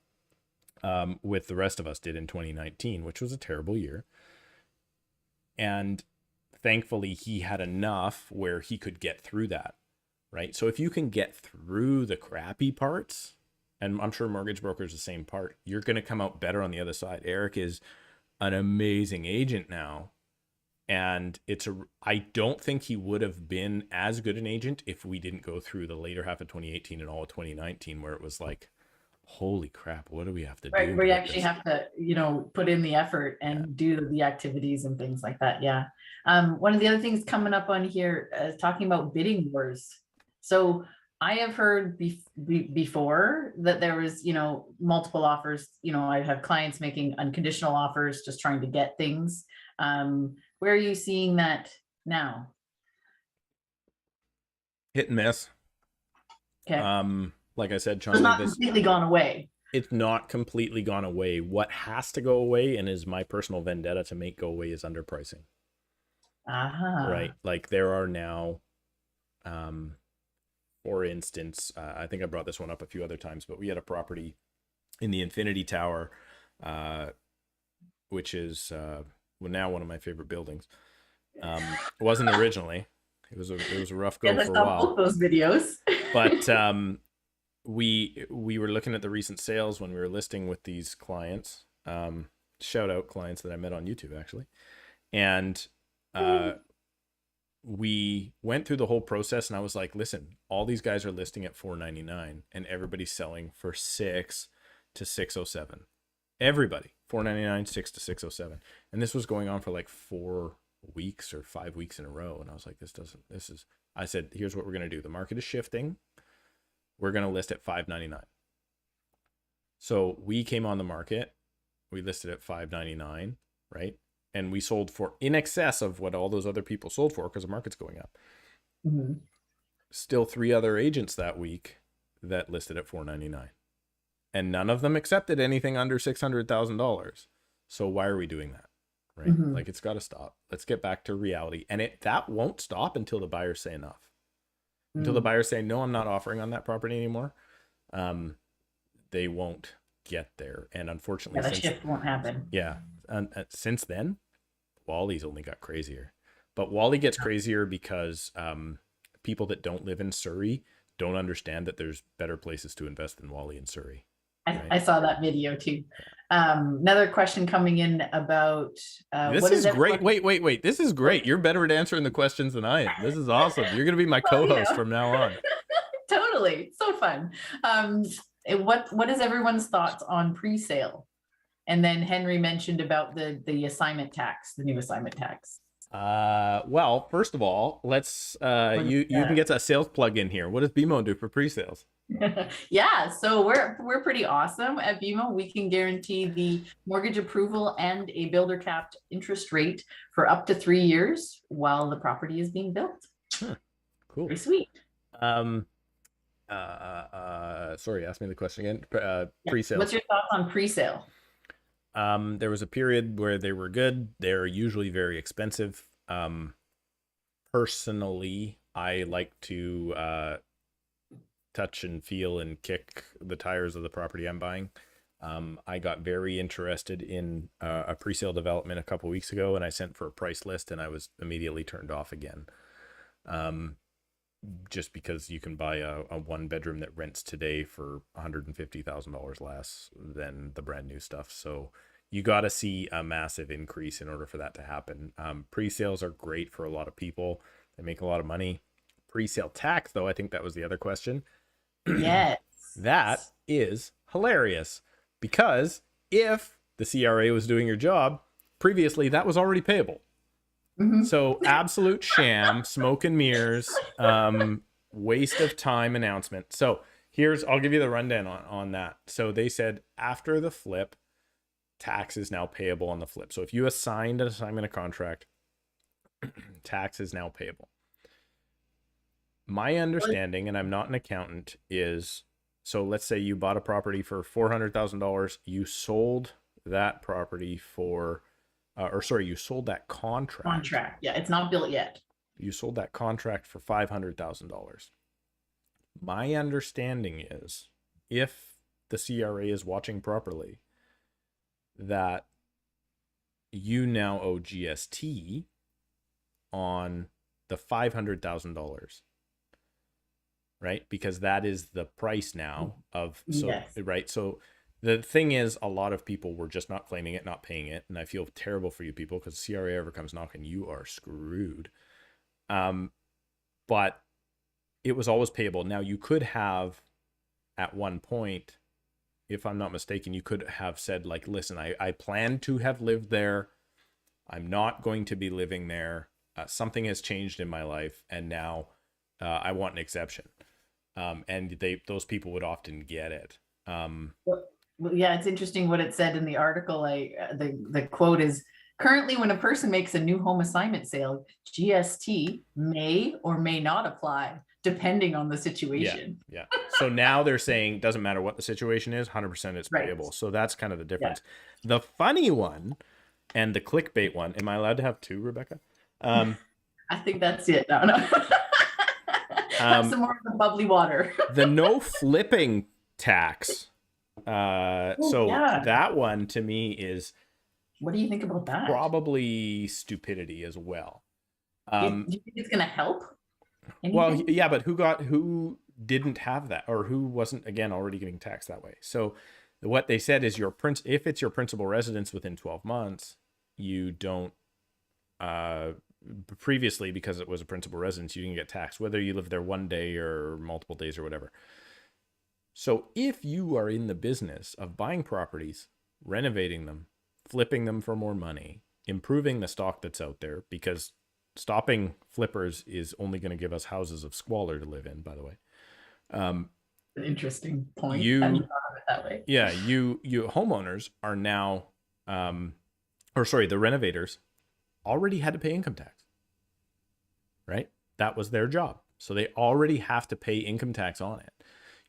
with the rest of us did in 2019, which was a terrible year. And thankfully he had enough where he could get through that, right? So if you can get through the crappy parts and I'm sure mortgage brokers the same part, you're going to come out better on the other side. Eric is an amazing agent now. And I don't think he would have been as good an agent if we didn't go through the later half of 2018 and all of 2019, where it was like, holy crap, what do we have to do? Right, where you actually have to, put in the effort and do the activities and things like that. Yeah. One of the other things coming up on here is talking about bidding wars. So I have heard before that there was, multiple offers. I have clients making unconditional offers, just trying to get things. Where are you seeing that now? Hit and miss. Okay. Like I said, It's not completely gone away. It's not completely gone away. What has to go away, and is my personal vendetta to make go away, is underpricing. Right? Like there are now, for instance, I think I brought this one up a few other times, but we had a property in the Infinity Tower, which is now one of my favorite buildings. It wasn't originally. It was a rough go for a while. Both those videos. But we were looking at the recent sales when we were listing with these clients. Shout out clients that I met on YouTube, actually. And we went through the whole process, and I was like, listen, all these guys are listing at $499 and everybody's selling for $600 to $607. Everybody, $499, $600 to $607. And this was going on for like 4 weeks or 5 weeks in a row. And I was like, I said, here's what we're going to do. The market is shifting. We're going to list at $599. So we came on the market. We listed at $599, right? And we sold for in excess of what all those other people sold for, because the market's going up. Mm-hmm. Still 3 other agents that week that listed at $499. And none of them accepted anything under $600,000. So why are we doing that? Right? Mm-hmm. Like, it's got to stop. Let's get back to reality. And that won't stop until the buyers say enough. Mm-hmm. Until the buyers say, no, I'm not offering on that property anymore. They won't get there. And unfortunately, the shift won't happen. Yeah. And since then, Wally's only got crazier. But Wally gets crazier because people that don't live in Surrey don't understand that there's better places to invest than Wally in Surrey. Right? I saw that video too. Another question coming in about this is great. Wait. This is great. You're better at answering the questions than I am. This is awesome. You're going to be my co-host from now on. Totally. So fun. What is everyone's thoughts on pre-sale? And then Henry mentioned about the assignment tax, the new assignment tax. Well, first of all, let's you can get a sales plug in here. What does BMO do for pre-sales? Yeah, so we're pretty awesome at BMO. We can guarantee the mortgage approval and a builder capped interest rate for up to 3 years while the property is being built. Huh. Cool. Pretty sweet. Sorry, ask me the question again. Pre-sale. What's your thoughts on pre-sale? There was a period where they were good. They're usually very expensive. Personally, I like to touch and feel and kick the tires of the property I'm buying. I got very interested in a pre-sale development a couple weeks ago, and I sent for a price list, and I was immediately turned off again. Just because you can buy a 1-bedroom that rents today for $150,000 less than the brand new stuff. So you got to see a massive increase in order for that to happen. Pre-sales are great for a lot of people. They make a lot of money. Pre-sale tax, though, I think that was the other question. Yes. That is hilarious, because if the CRA was doing your job previously, that was already payable. Mm-hmm. So absolute sham, smoke and mirrors, waste of time announcement. So I'll give you the rundown on that. So they said after the flip, tax is now payable on the flip. So if you assigned an assignment of contract, tax is now payable. My understanding, and I'm not an accountant, is, so let's say you bought a property for $400,000, you sold that property for, you sold that contract. Yeah, it's not built yet. You sold that contract for $500,000. My understanding is, if the CRA is watching properly, that you now owe GST on the $500,000. right? Because that is the price now of, so, Yes. right? So the thing is, a lot of people were just not claiming it, not paying it. And I feel terrible for you people, because CRA ever comes knocking, you are screwed. But it was always payable. Now you could have, at one point, if I'm not mistaken, you could have said, like, listen, I plan to have lived there. I'm not going to be living there. Something has changed in my life, and now I want an exception. And those people would often get it. Well, yeah, it's interesting what it said in the article. The quote is, currently when a person makes a new home assignment sale, GST may or may not apply depending on the situation. Yeah. So now they're saying, doesn't matter what the situation is, 100% it's Right. payable. So that's kind of the difference. The funny one and the clickbait one, am I allowed to have two, Rebecca? I think that's it. No. Have some more of the bubbly water. The no flipping tax. That one to me is, what do you think about that? probably stupidity as well. Do you think it's going to help? Well, Anything? yeah, but who didn't have that, or who wasn't, again, already getting taxed that way? So what they said is, if it's your principal residence within 12 months, you don't, previously, because it was a principal residence, you didn't get taxed, whether you live there one day or multiple days or whatever. So if you are in the business of buying properties, renovating them, flipping them for more money, improving the stock that's out there, because stopping flippers is only going to give us houses of squalor to live in, by the way. An interesting point. You, I hadn't thought of it that way. yeah, you homeowners are now, the renovators already had to pay income tax, right? That was their job. So they already have to pay income tax on it.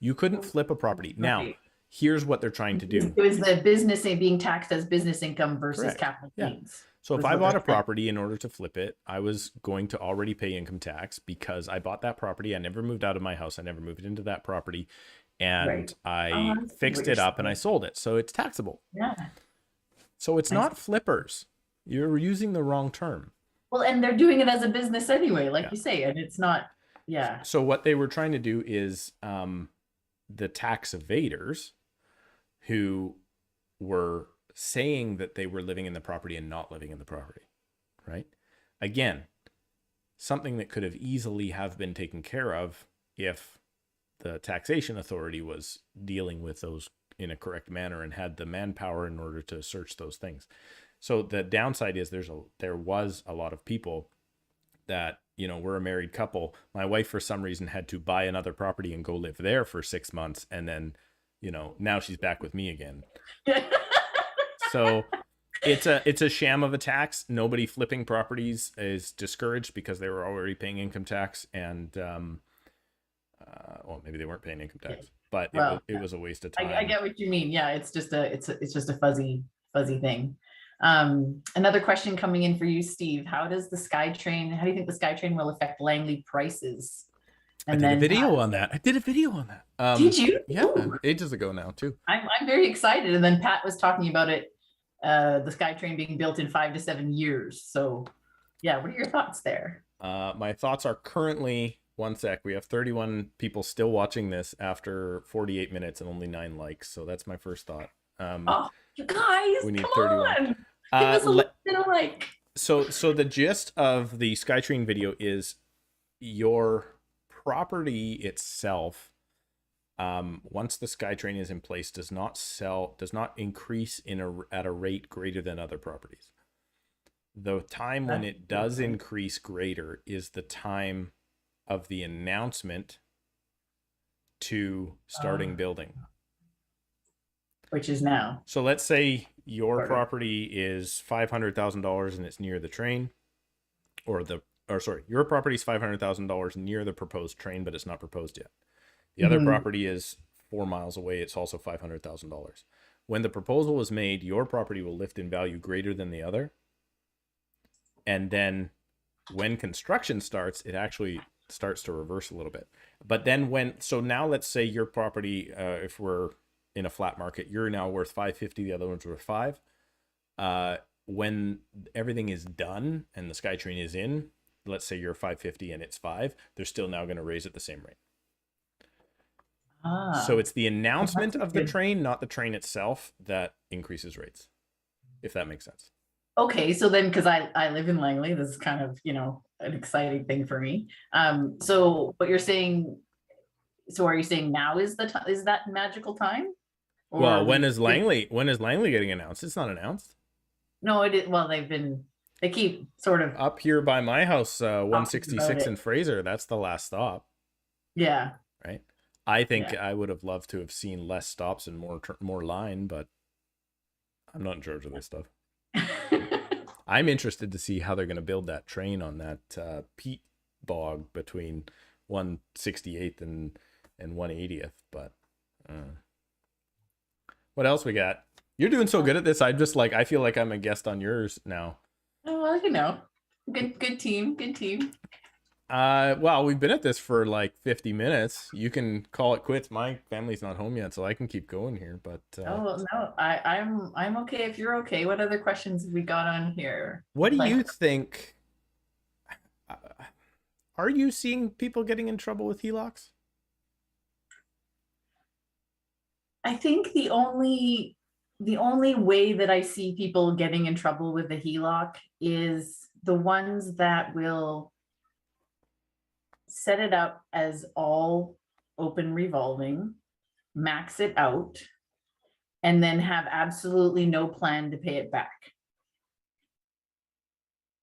You couldn't flip a property. Now, here's what they're trying to do. It was the business being taxed as business income versus Correct. capital gains. So if I bought a property, in order to flip it, I was going to already pay income tax, because I bought that property. I never moved out of my house. I never moved into that property, and I fixed it up and I sold it. So it's taxable. Yeah. So it's not flippers. You're using the wrong term. Well, and they're doing it as a business anyway, like you say, and it's not, So what they were trying to do is, the tax evaders who were saying that they were living in the property and not living in the property, right? Again, something that could have easily have been taken care of if the taxation authority was dealing with those in a correct manner and had the manpower in order to search those things. So the downside is there was a lot of people that, we're a married couple. My wife, for some reason, had to buy another property and go live there for 6 months. And then, now she's back with me again. So it's a sham of a tax. Nobody flipping properties is discouraged because they were already paying income tax. And, maybe they weren't paying income tax, but it was a waste of time. I get what you mean. Yeah. It's just a fuzzy thing. Another question coming in for you, Steve. How do you think the Skytrain will affect Langley prices? And I did a video on that. Did you? Yeah, ages ago now too. I'm very excited. And then Pat was talking about it, the Skytrain being built in 5 to 7 years. So yeah, what are your thoughts there? My thoughts are currently, one sec, we have 31 people still watching this after 48 minutes and only 9 likes. So that's my first thought. You guys, we need come 31. on. Give us a little bit of like. So the gist of the Skytrain video is, your property itself, once the Skytrain is in place, does not increase at a rate greater than other properties. The time when it does increase greater is the time of the announcement to starting building. Which is now. So let's say your property is $500,000 and it's near the train, your property is $500,000 near the proposed train, but it's not proposed yet. The other property is 4 miles away. It's also $500,000. When the proposal was made, your property will lift in value greater than the other. And then when construction starts, it actually starts to reverse a little bit. But then now let's say your property, if we're in a flat market, you're now worth 550, the other one's worth 5. When everything is done and the Skytrain is in, let's say you're 550 and it's 5, they're still now going to raise at the same rate. So Ah, it's the well, that's announcement a of the good. train, not the train itself, that increases rates, if that makes sense. Okay, so then, because I live in Langley, this is kind of, an exciting thing for me. So what you're saying, so are you saying now is the time, is that magical time? Or Well, are we, When is Langley getting announced? It's not announced. no, well, they keep sort of Up here by my house, talking about 166 it. in Fraser, that's the last stop, Yeah, right? I think yeah. I would have loved to have seen less stops and more line, but I'm not in charge of this stuff. I'm interested to see how they're going to build that train on that peat bog between 168th and 180th. But what else we got? You're doing so good at this. I feel like I'm a guest on yours now. Oh, well, good team, good team. Well, we've been at this for like 50 minutes. You can call it quits. My family's not home yet, so I can keep going here. But Oh, well, no, I'm okay if you're okay. What other questions have we got on here? what do Like, you think? Uh, are you seeing people getting in trouble with HELOCs? I think the only way that I see people getting in trouble with the HELOC is the ones that will set it up as all open revolving, max it out, and then have absolutely no plan to pay it back.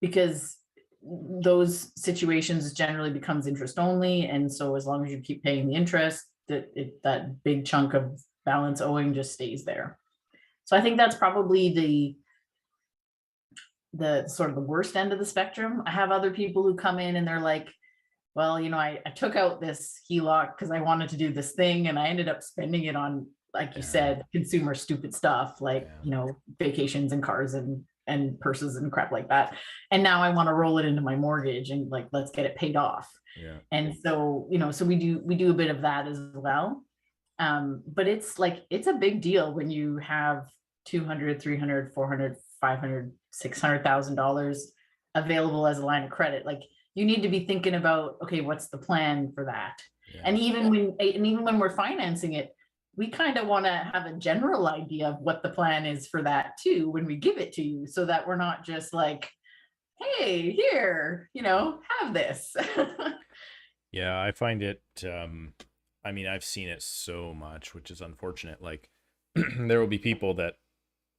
Because those situations generally becomes interest only, and so as long as you keep paying the interest, that big chunk of balance owing just stays there. So I think that's probably the sort of the worst end of the spectrum. I have other people who come in and they're like, well, I took out this HELOC because I wanted to do this thing and I ended up spending it on, like you Yeah, said, consumer stupid stuff like, yeah, vacations and cars and purses and crap like that. And now I want to roll it into my mortgage and like, let's get it paid off. yeah. And so, so we do a bit of that as well. But it's a big deal when you have 200, 300, 400, 500, $600,000 available as a line of credit. Like you need to be thinking about, okay, what's the plan for that? Yeah. And even when we're financing it, we kind of want to have a general idea of what the plan is for that too when we give it to you, so that we're not just like, hey, here, have this. Yeah, I find it I mean, I've seen it so much, which is unfortunate. Like there will be people that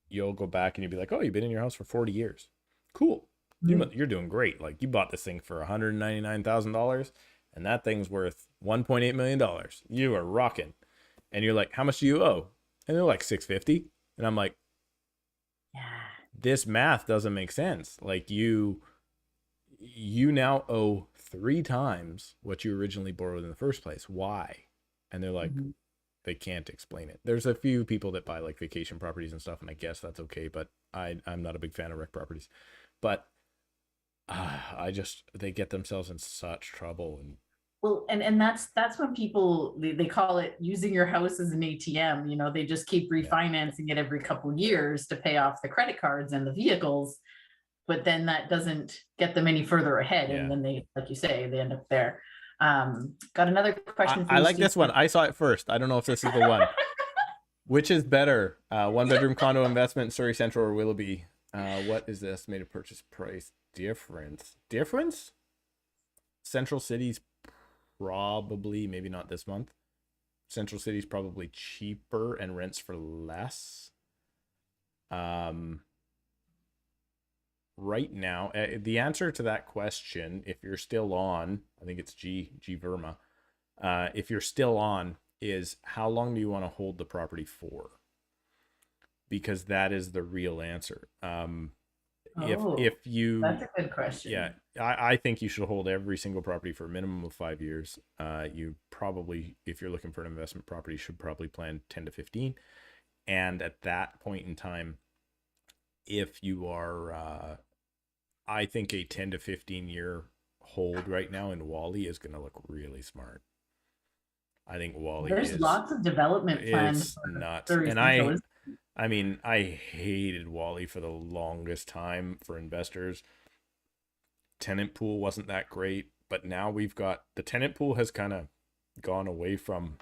you'll go back and you'll be like, "Oh, you've been in your house for 40 years. Cool. You're doing great. Like you bought this thing for $199,000 and that thing's worth $1.8 million. You are rocking." And you're like, "How much do you owe?" And they're like 650. And I'm like, Yeah. "This math doesn't make sense. Like you now owe 3 times what you originally borrowed in the first place. Why?" And they're like, Mhm. they can't explain it. There's a few people that buy like vacation properties and stuff, and I guess that's okay, but I'm not a big fan of rec properties. But they get themselves in such trouble. And Well, and that's when people they call it using your house as an ATM. They just keep yeah, refinancing it every couple of years to pay off the credit cards and the vehicles, but then that doesn't get them any further ahead, and yeah. then they, like you say, they end up there. Got another question for I you, like Steve. this one. I saw it first. I don't know if this is the one. Which is better, one bedroom condo investment in Surrey Central or Willoughby? What is the estimated purchase price difference? Central City's probably, maybe not this month. Central City's probably cheaper and rents for less. Um, right now, the answer to that question, if you're still on, I think it's G Verma. If you're still on, is how long do you want to hold the property for? Because that is the real answer. Oh, If you that's a good Yeah, question. I think you should hold every single property for a minimum of 5 years. You probably, if you're looking for an investment property, should probably plan 10 to 15. And at that point in time, if you are, I think a 10 to 15 year hold right now in Wally is going to look really smart. I think Wally There's is lots of development planned it's for nuts. Surrey And Central. I mean, I hated Wally for the longest time for investors. Tenant pool wasn't that great, but now we've got the tenant pool has kind of gone away from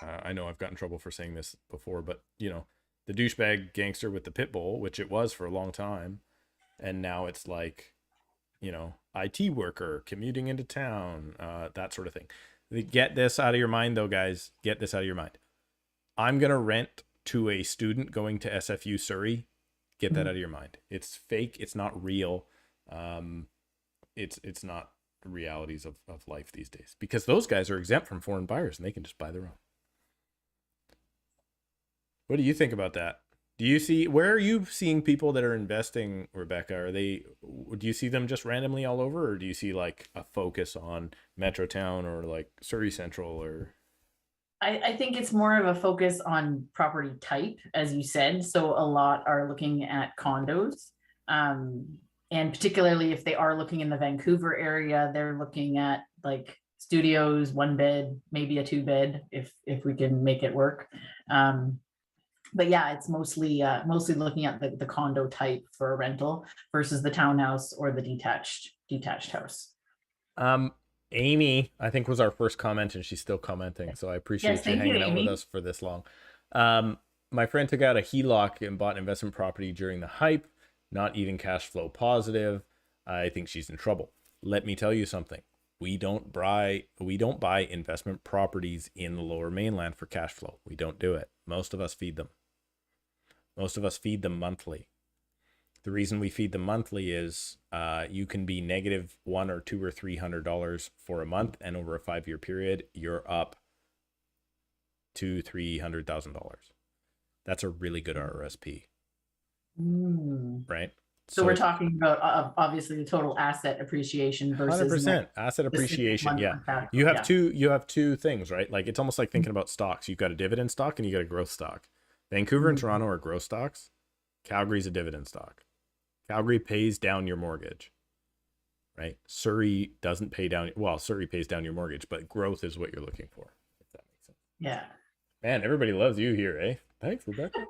I know I've gotten in trouble for saying this before, but you know, the douchebag gangster with the pit bull, which it was for a long time, and now it's like, you know, IT worker commuting into town, that sort of thing. Get this out of your mind, though, guys. Get this out of your mind. I'm gonna rent to a student going to SFU Surrey. Get that out of your mind. It's fake. It's not real. It's not the realities of life these days, because those guys are exempt from foreign buyers and they can just buy their own. What do you think about that? Do you see, where are you seeing people that are investing, Rebecca? Do you see them just randomly all over, or do you see like a focus on Metrotown or like Surrey Central? Or I think it's more of a focus on property type, as you said. So a lot are looking at condos. And particularly if they are looking in the Vancouver area, they're looking at like studios, 1 bed, maybe a 2 bed, if we can make it work. But yeah, it's mostly looking at the condo type for a rental versus the townhouse or the detached house. Amy, I think, was our first comment, and she's still commenting, so I appreciate Yes, you thank you, hanging out with Amy. us for this long. My friend took out a HELOC and bought investment property during the hype, not even cash flow positive. I think she's in trouble. Let me tell you something. We don't buy investment properties in the Lower Mainland for cash flow. We don't do it. Most of us feed them. Most of us feed them monthly. The reason we feed them monthly is you can be negative $100 or $200 or $300 for a month, and over a 5-year period, you're up to $300,000. That's a really good RRSP, right? So we're talking about obviously the total asset appreciation versus 100% asset appreciation. Yeah, you have two things, right? Like, it's almost like thinking about stocks. You've got a dividend stock and you got a growth stock. Vancouver and Toronto are growth stocks. Calgary's a dividend stock. Calgary pays down your mortgage, right? Surrey doesn't pay down. Well, Surrey pays down your mortgage, but growth is what you're looking for, if that makes sense. Yeah. Man, everybody loves you here, eh? Thanks, Rebecca.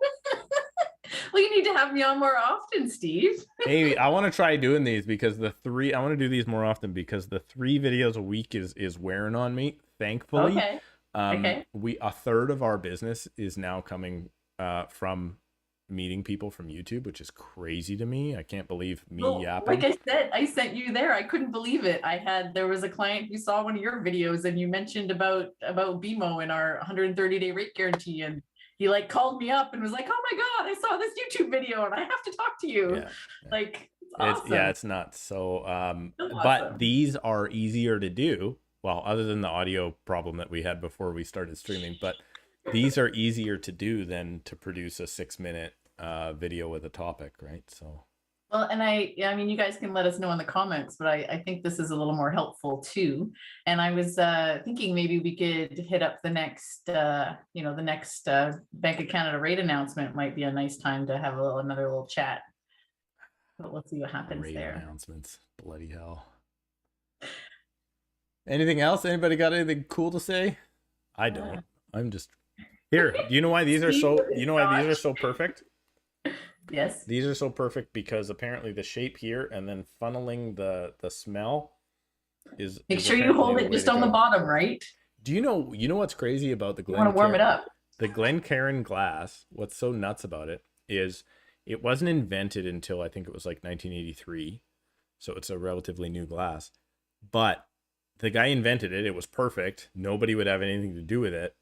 Well, you need to have me on more often, Steve. Amy, I want to try doing these because I want to do these more often because the 3 videos a week is wearing on me. Thankfully, Okay. Okay. A third of our business is now coming from meeting people from YouTube, which is crazy to me. I can't believe me yapping. Like I said, I sent you there. I couldn't believe it. There was a client who saw one of your videos and you mentioned about BMO and our 130-day rate guarantee, and he like called me up and was like, "Oh my God, I saw this YouTube video and I have to talk to you." Yeah. Like, it's awesome. It's nuts. So but these are easier to do. Well, other than the audio problem that we had before we started streaming, but these are easier to do than to produce a 6-minute video with a topic, right? So well, and I mean, you guys can let us know in the comments, but I think this is a little more helpful too. And I was thinking maybe we could hit up the next Bank of Canada rate announcement. Might be a nice time to have another little chat. But let's see what happens rate there. Announcements, bloody hell. Anything else? Anybody got anything cool to say? I don't. I'm just here. Do you know why these are so? You know why these are so perfect? Yes. These are so perfect because apparently the shape here and then funneling the smell is. Make sure you hold it just on the bottom, right? Do you know what's crazy about the You want to warm it up? The Glencairn glass? What's so nuts about it is it wasn't invented until I think it was like 1983, so it's a relatively new glass. But the guy invented it. It was perfect. Nobody would have anything to do with it,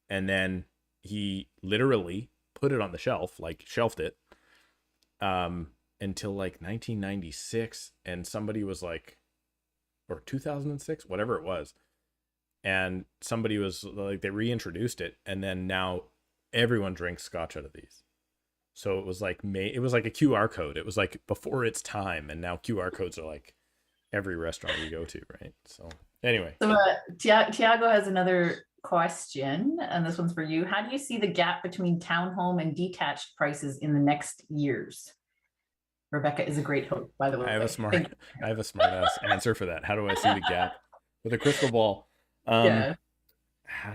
and then he literally put it on the shelf, like shelved it, until like 1996, and somebody was like, or 2006, whatever it was, and somebody was like, they reintroduced it, and then now everyone drinks Scotch out of these. So it was like a QR code. It was like before its time, and now QR codes are like every restaurant you go to, right? So anyway, so Tiago has another question, and this one's for you. How do you see the gap between townhome and detached prices in the next years? Rebecca is a great host, by the way. I have a smart ass answer for that. How do I see the gap with a crystal ball? How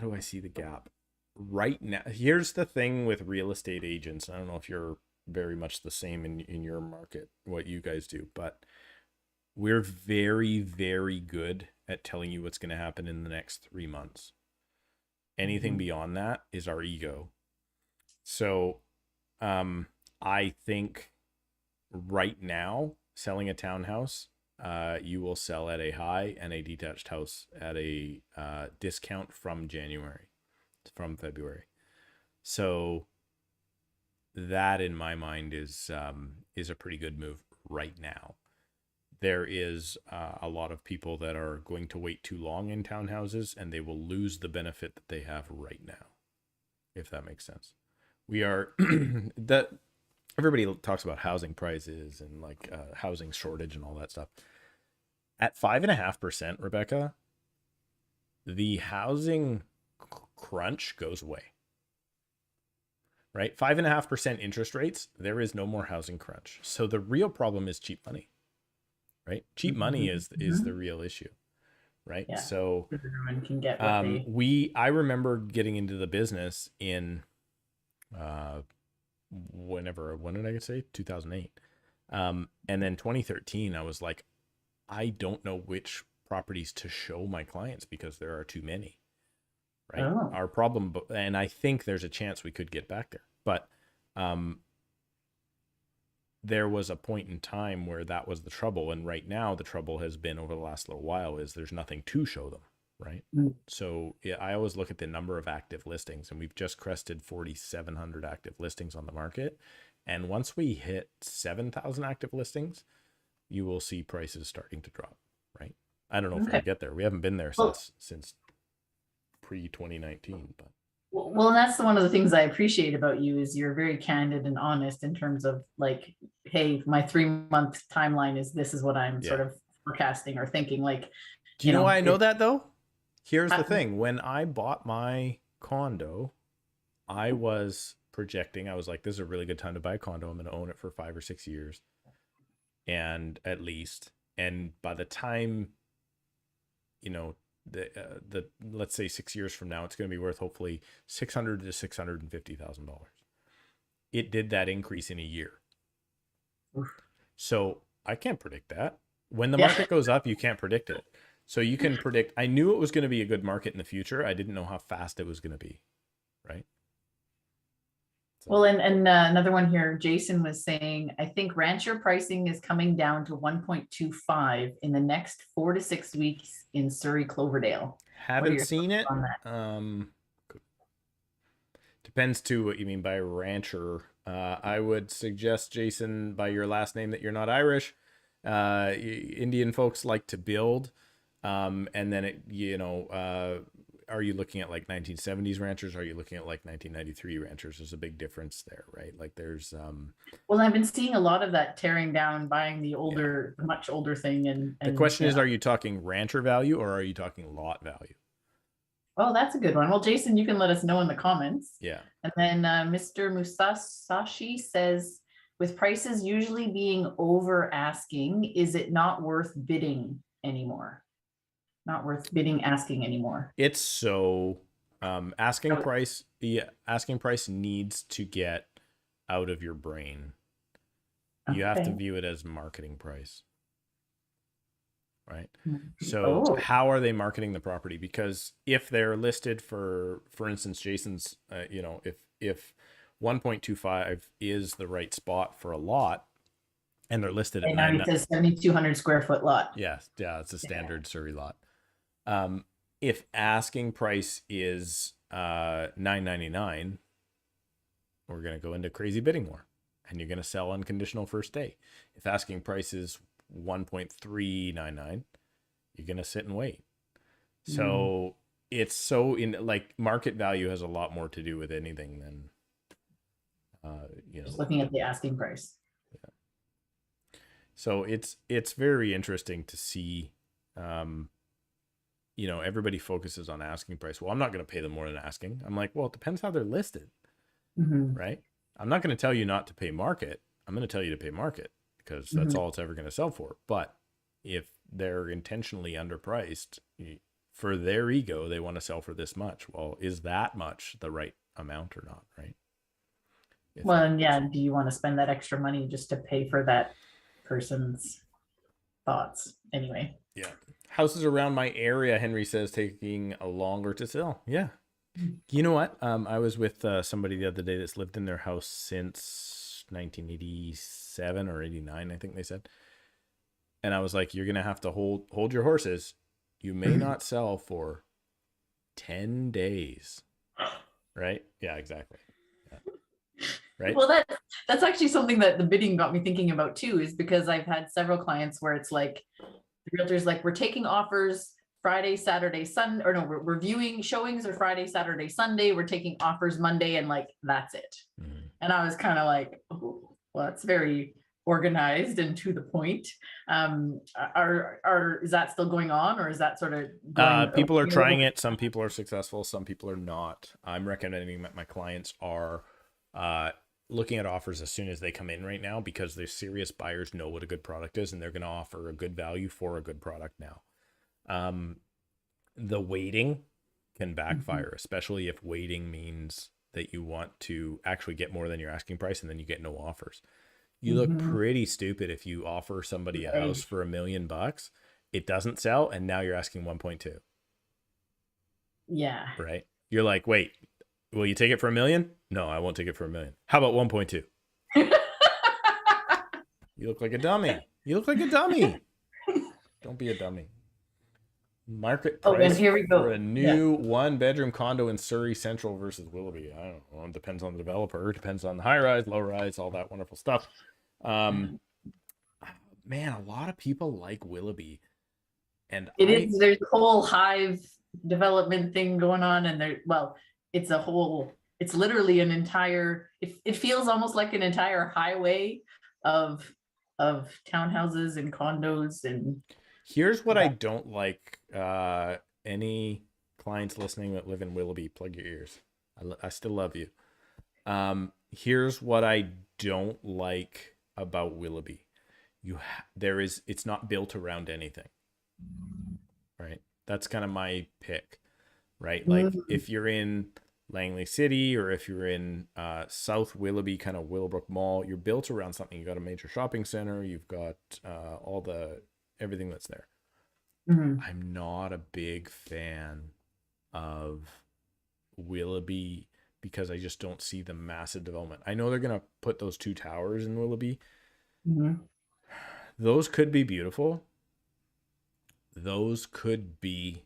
do I see the gap right now? Here's the thing with real estate agents. I don't know if you're very much the same in your market, what you guys do, but we're very, very good at telling you what's going to happen in the next 3 months. Anything beyond that is our ego. So I think right now, selling a townhouse, you will sell at a high, and a detached house at a discount from February. So that, in my mind, is a pretty good move right now. There is a lot of people that are going to wait too long in townhouses, and they will lose the benefit that they have right now, if that makes sense. We are that everybody talks about housing prices and like housing shortage and all that stuff. At 5.5%, Rebecca, the housing crunch goes away. Right? 5.5% interest rates, there is no more housing crunch. So the real problem is cheap money. Right? Cheap money is the real issue. Right? Yeah. So everyone can get what they... I remember getting into the business in when did I say 2008? And then 2013, I was like, I don't know which properties to show my clients because there are too many. Right. Oh. Our problem, and I think there's a chance we could get back there, but there was a point in time where that was the trouble. And right now the trouble has been, over the last little while, is there's nothing to show them. Right. So yeah, I always look at the number of active listings, and we've just crested 4,700 active listings on the market. And once we hit 7,000 active listings, you will see prices starting to drop. Right. I don't know if we'll get there. We haven't been there since pre-2019, but well, and that's one of the things I appreciate about you, is you're very candid and honest in terms of like, hey, my 3-month timeline is, this is what I'm sort of forecasting or thinking. Like, do you know why I know that though? Here's the thing. When I bought my condo, I was projecting, I was like, this is a really good time to buy a condo. I'm going to own it for 5 or 6 years, and at least, and by the time, the let's say 6 years from now, it's going to be worth hopefully $600,000 to $650,000. It did that increase in a year. So I can't predict that. When the market goes up, you can't predict it. So you can predict. I knew it was going to be a good market in the future. I didn't know how fast it was going to be. Right. So. Well, and another one here, Jason was saying, I think rancher pricing is coming down to 1.25 in the next 4 to 6 weeks in Surrey, Cloverdale. Haven't seen it. Depends to what you mean by rancher. I would suggest, Jason, by your last name, that you're not Irish. Indian folks like to build. And then are you looking at like 1970s ranchers? Are you looking at like 1993 ranchers? There's a big difference there, right? Like there's well, I've been seeing a lot of that tearing down, buying the older, much older thing. And the question is, are you talking rancher value or are you talking lot value? Oh, that's a good one. Well, Jason, you can let us know in the comments. Yeah. And then Mr. Musashi says, with prices usually being over asking, is it not worth bidding anymore? Not worth bidding, asking anymore. It's so asking price. The asking price needs to get out of your brain. You have to view it as marketing price. Right. So how are they marketing the property? Because if they're listed for instance, Jason's, if 1.25 is the right spot for a lot, and they're listed at 7,200 square foot lot. Yeah, it's a standard Surrey lot. If asking price is $999, we're going to go into crazy bidding war, and you're going to sell unconditional first day. If asking price is 1.399, you're going to sit and wait. So it's so like market value has a lot more to do with anything than just looking at the asking price. Yeah. So it's very interesting to see. Everybody focuses on asking price. Well, I'm not going to pay them more than asking. I'm like, well, it depends how they're listed, right? I'm not going to tell you not to pay market. I'm going to tell you to pay market because that's all it's ever going to sell for. But if they're intentionally underpriced for their ego, they want to sell for this much. Well, is that much the right amount or not, right? Do you want to spend that extra money just to pay for that person's thoughts anyway? Yeah. Houses around my area, Henry says, taking a longer to sell. Yeah. You know what? I was with somebody the other day that's lived in their house since 1987 or 89, I think they said. And I was like, you're gonna have to hold your horses. You may not sell for 10 days. Right? Yeah, exactly. Yeah. Right? Well, that's actually something that the bidding got me thinking about too, is because I've had several clients where it's like the realtor's like, we're taking offers Friday, Saturday, Sunday, or no, we're viewing showings are Friday, Saturday, Sunday. We're taking offers Monday, and like that's it. Mhm. And I was kind of like, oh, well, that's very organized and to the point. Is that still going on, or is that sort of going? People are trying it. Some people are successful. Some people are not. I'm recommending that my clients are looking at offers as soon as they come in right now, because their serious buyers know what a good product is and they're going to offer a good value for a good product now. The waiting can backfire, especially if waiting means that you want to actually get more than your asking price and then you get no offers. You look pretty stupid if you offer somebody a house for $1 million, it doesn't sell, and now you're asking 1.2. Yeah. Right? You're like, wait, will you take it for $1 million? No, I won't take it for $1 million. How about 1.2? You look like a dummy. You look like a dummy. Don't be a dummy. Market price here we go. for a new 1-bedroom condo in Surrey Central versus Willoughby. I don't know. It depends on the developer. It depends on the high rise, low rise, all that wonderful stuff. Man, a lot of people like Willoughby, and There's a whole hive development thing going on, and it's literally an entire. It feels almost like an entire highway of townhouses and condos and. Here's what I don't like. Any clients listening that live in Willoughby, plug your ears. I still love you. Here's what I don't like about Willoughby. It's not built around anything. Right? That's kind of my pick. Right? Like if you're in Langley City, or if you're in South Willoughby, kind of Willowbrook Mall, you're built around something. You've got a major shopping center. You've got everything that's there. I'm not a big fan of Willoughby because I just don't see the massive development. I know they're going to put those 2 towers in Willoughby. Those could be beautiful. Those could be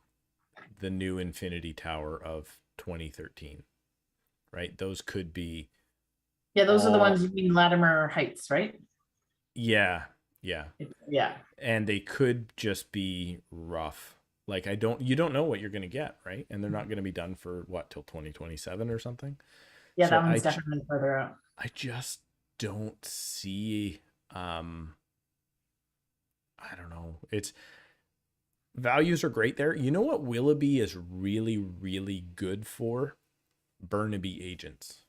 the new Infinity Tower of 2013, right? Those could be. Yeah, those are the ones you mean, Latimer Heights, right? Yeah. Yeah. And they could just be rough. Like you don't know what you're going to get, right? And they're not going to be done for what, till 2027 or something. Yeah, so that one's definitely further out. I just don't see. I don't know. Values are great there. You know what Willoughby is really, really good for? Burnaby agents.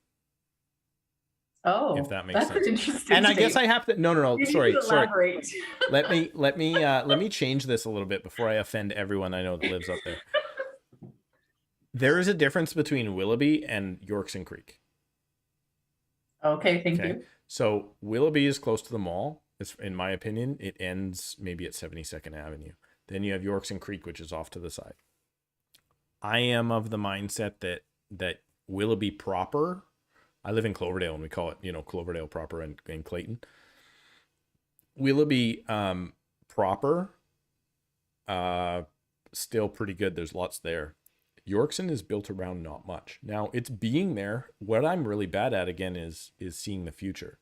Oh, if that makes sense. Interesting. And I guess I have to. No. Sorry. Elaborate. let me change this a little bit before I offend everyone I know that lives up there. There is a difference between Willoughby and Yorkson Creek. Okay, thank you. So Willoughby is close to the mall. In my opinion, it ends maybe at 72nd Avenue. Then you have Yorkson Creek, which is off to the side. I am of the mindset that Willoughby proper. I live in Cloverdale, and we call it, Cloverdale proper and Clayton. Willoughby proper, still pretty good. There's lots there. Yorkson is built around not much. Now, it's being there. What I'm really bad at, again, is seeing the future.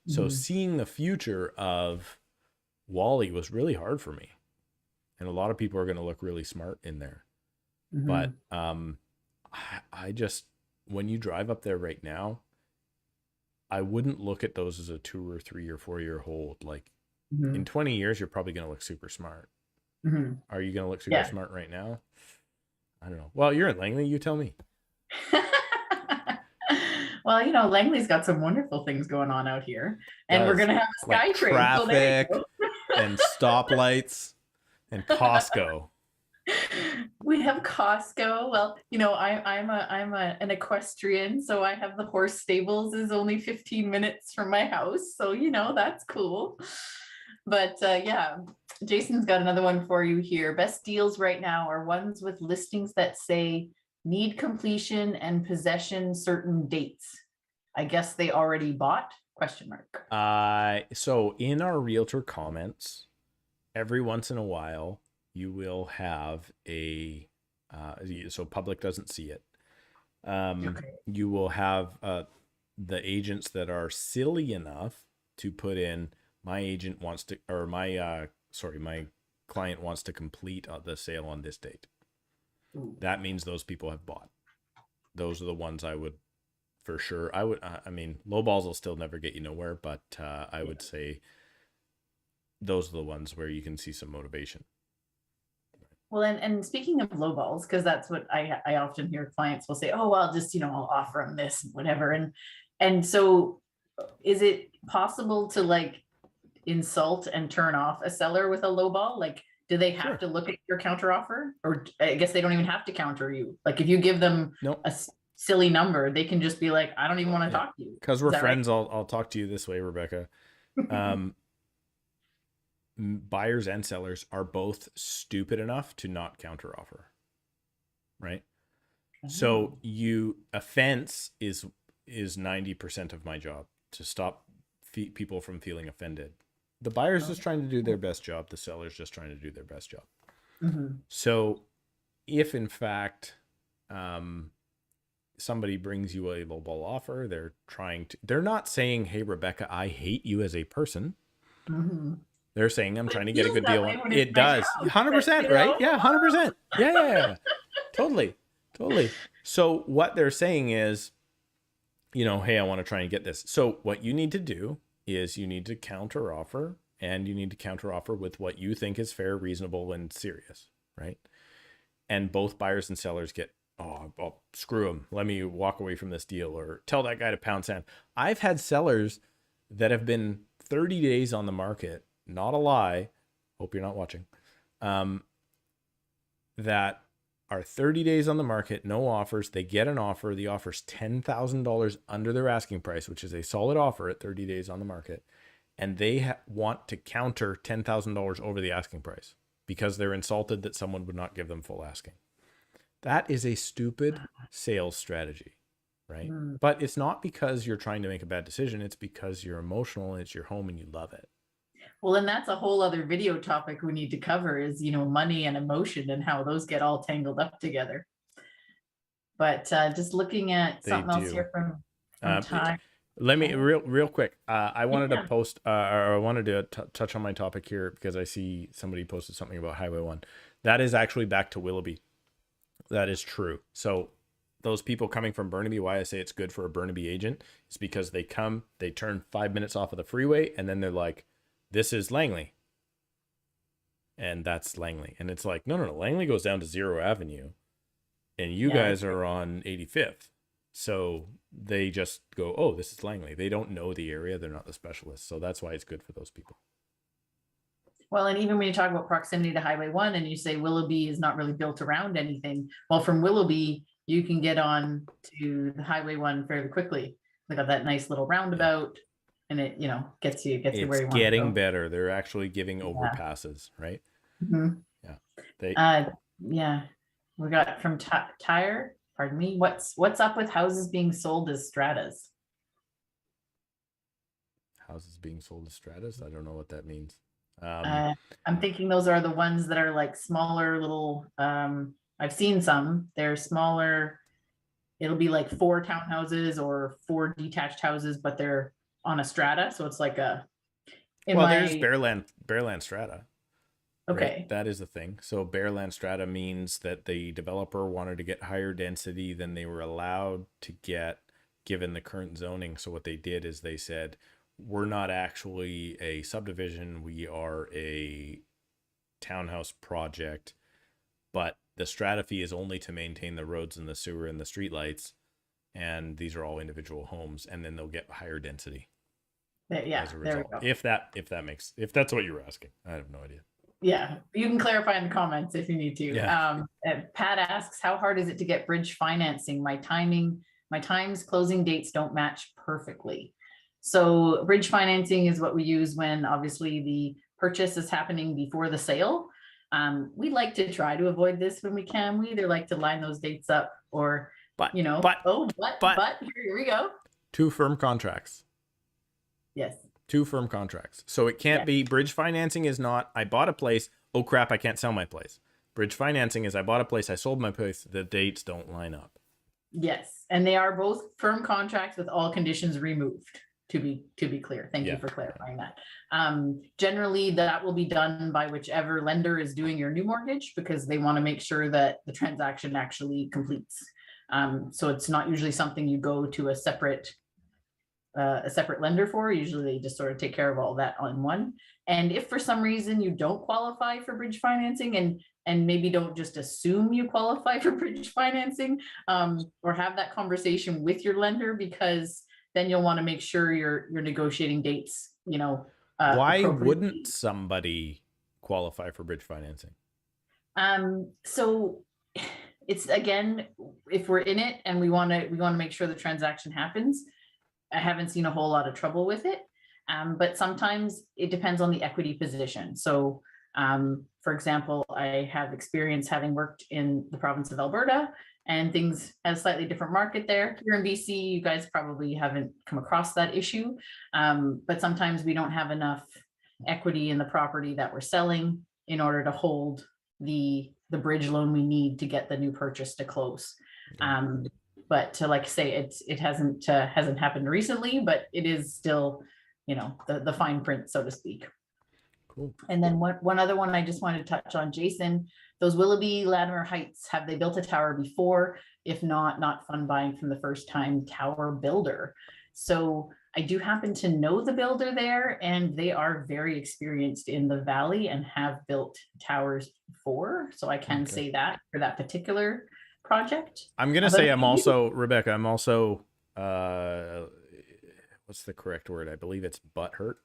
So seeing the future of Wally was really hard for me. And a lot of people are going to look really smart in there. But I just, when you drive up there right now, I wouldn't look at those as a 2 or 3 or 4 year hold. Like in 20 years, you're probably going to look super smart. Are you going to look super smart right now? I don't know. Well, you're in Langley. You tell me. Well, Langley's got some wonderful things going on out here. And we're going to have a Skytrain. Traffic and stoplights and Costco. We have Costco. Well, I'm an equestrian, so I have the horse stables is only 15 minutes from my house. So, that's cool. But yeah, Jason's got another one for you here. Best deals right now are ones with listings that say need completion and possession certain dates. I guess they already bought, question mark. So in our realtor comments, every once in a while, you will have a, so public doesn't see it. Okay. You will have the agents that are silly enough to put in, my agent wants to, or my client wants to complete the sale on this date. Ooh. That means those people have bought. Those are the ones I would, for sure. I mean, low balls will still never get you nowhere, but I would say those are the ones where you can see some motivation. Well, and speaking of low balls, because that's what I often hear clients will say, oh, well, just, I'll offer them this, whatever. And so is it possible to like insult and turn off a seller with a low ball? Like, do they have to look at your counter offer? Or I guess they don't even have to counter you. Like if you give them a silly number, they can just be like, I don't even want to talk to you. Because we're friends, right? I'll talk to you this way, Rebecca. Buyers and sellers are both stupid enough to not counter offer, right? So offense is 90% of my job, to stop people from feeling offended. The buyer's just trying to do their best job. The seller's just trying to do their best job. So if in fact somebody brings you a lowball offer, they're not saying, hey, Rebecca, I hate you as a person. They're saying, I'm trying to get a good deal. It does. 100%, right? Yeah, 100%. Yeah. Totally. So what they're saying is, hey, I want to try and get this. So what you need to do is you need to counter offer, and you need to counter offer with what you think is fair, reasonable, and serious, right? And both buyers and sellers get, oh, screw them. Let me walk away from this deal, or tell that guy to pound sand. I've had sellers that have been 30 days on the market, not a lie, hope you're not watching, that are 30 days on the market, no offers. They get an offer. The offer's $10,000 under their asking price, which is a solid offer at 30 days on the market. And they want to counter $10,000 over the asking price because they're insulted that someone would not give them full asking. That is a stupid sales strategy, right? But it's not because you're trying to make a bad decision. It's because you're emotional and it's your home and you love it. Well, and that's a whole other video topic we need to cover is, money and emotion and how those get all tangled up together. But just looking at something else here from Ty. Let me real quick. I wanted to post, or I wanted to touch on my topic here because I see somebody posted something about Highway 1. That is actually back to Willoughby. That is true. So those people coming from Burnaby, why I say it's good for a Burnaby agent is because they turn 5 minutes off of the freeway, and then they're like, this is Langley. And that's Langley. And it's like, no. Langley goes down to 0 Avenue. And you guys are on 85th. So they just go, oh, this is Langley. They don't know the area. They're not the specialists. So that's why it's good for those people. Well, and even when you talk about proximity to Highway 1 and you say Willoughby is not really built around anything. Well, from Willoughby, you can get on to the Highway 1 fairly quickly. They got that nice little roundabout. And it, gets you where you want to go. It's getting better. They're actually giving overpasses, right? Yeah. We got from Tire, pardon me. What's up with houses being sold as stratas? Houses being sold as stratas? I don't know what that means. I'm thinking those are the ones that are like smaller little, I've seen some, they're smaller. It'll be like 4 townhouses or 4 detached houses, but they're on a strata, so it's like there's bare land strata. Okay. Right? That is the thing. So bare land strata means that the developer wanted to get higher density than they were allowed to get given the current zoning. So what they did is they said, we're not actually a subdivision, we are a townhouse project, but the strata fee is only to maintain the roads and the sewer and the streetlights, and these are all individual homes, and then they'll get higher density. Yeah, there we go. If that's what you were asking, I have no idea. Yeah, you can clarify in the comments if you need to. Yeah. Pat asks, how hard is it to get bridge financing? My times closing dates don't match perfectly. So bridge financing is what we use when obviously the purchase is happening before the sale. We like to try to avoid this when we can. We either like to line those dates up or, But here we go. 2 firm contracts. Yes. 2 firm contracts. So it can't be bridge financing is not, I bought a place. Oh crap, I can't sell my place. Bridge financing is I bought a place, I sold my place. The dates don't line up. Yes. And they are both firm contracts with all conditions removed, to be clear. Thank you for clarifying that. Generally that will be done by whichever lender is doing your new mortgage, because they want to make sure that the transaction actually completes. So it's not usually something you go to a separate lender for. Usually they just sort of take care of all that on one. And if for some reason you don't qualify for bridge financing, and maybe don't just assume you qualify for bridge financing, or have that conversation with your lender, because then you'll want to make sure you're negotiating dates, why wouldn't somebody qualify for bridge financing? So it's, again, if we're in it and we want to make sure the transaction happens, I haven't seen a whole lot of trouble with it. But sometimes it depends on the equity position. So, for example, I have experience having worked in the province of Alberta, and things have a slightly different market there. Here in BC, you guys probably haven't come across that issue. But sometimes we don't have enough equity in the property that we're selling in order to hold the bridge loan we need to get the new purchase to close. But to say it hasn't happened recently, but it is still, the fine print, so to speak. Cool. And then one other one I just wanted to touch on, Jason, those Willoughby Latimer Heights, have they built a tower before? If not fun buying from the first time tower builder. So I do happen to know the builder there, and they are very experienced in the valley and have built towers before. So I can say that for that particular project. I'm going to say Rebecca, I'm also, what's the correct word? I believe it's butthurt,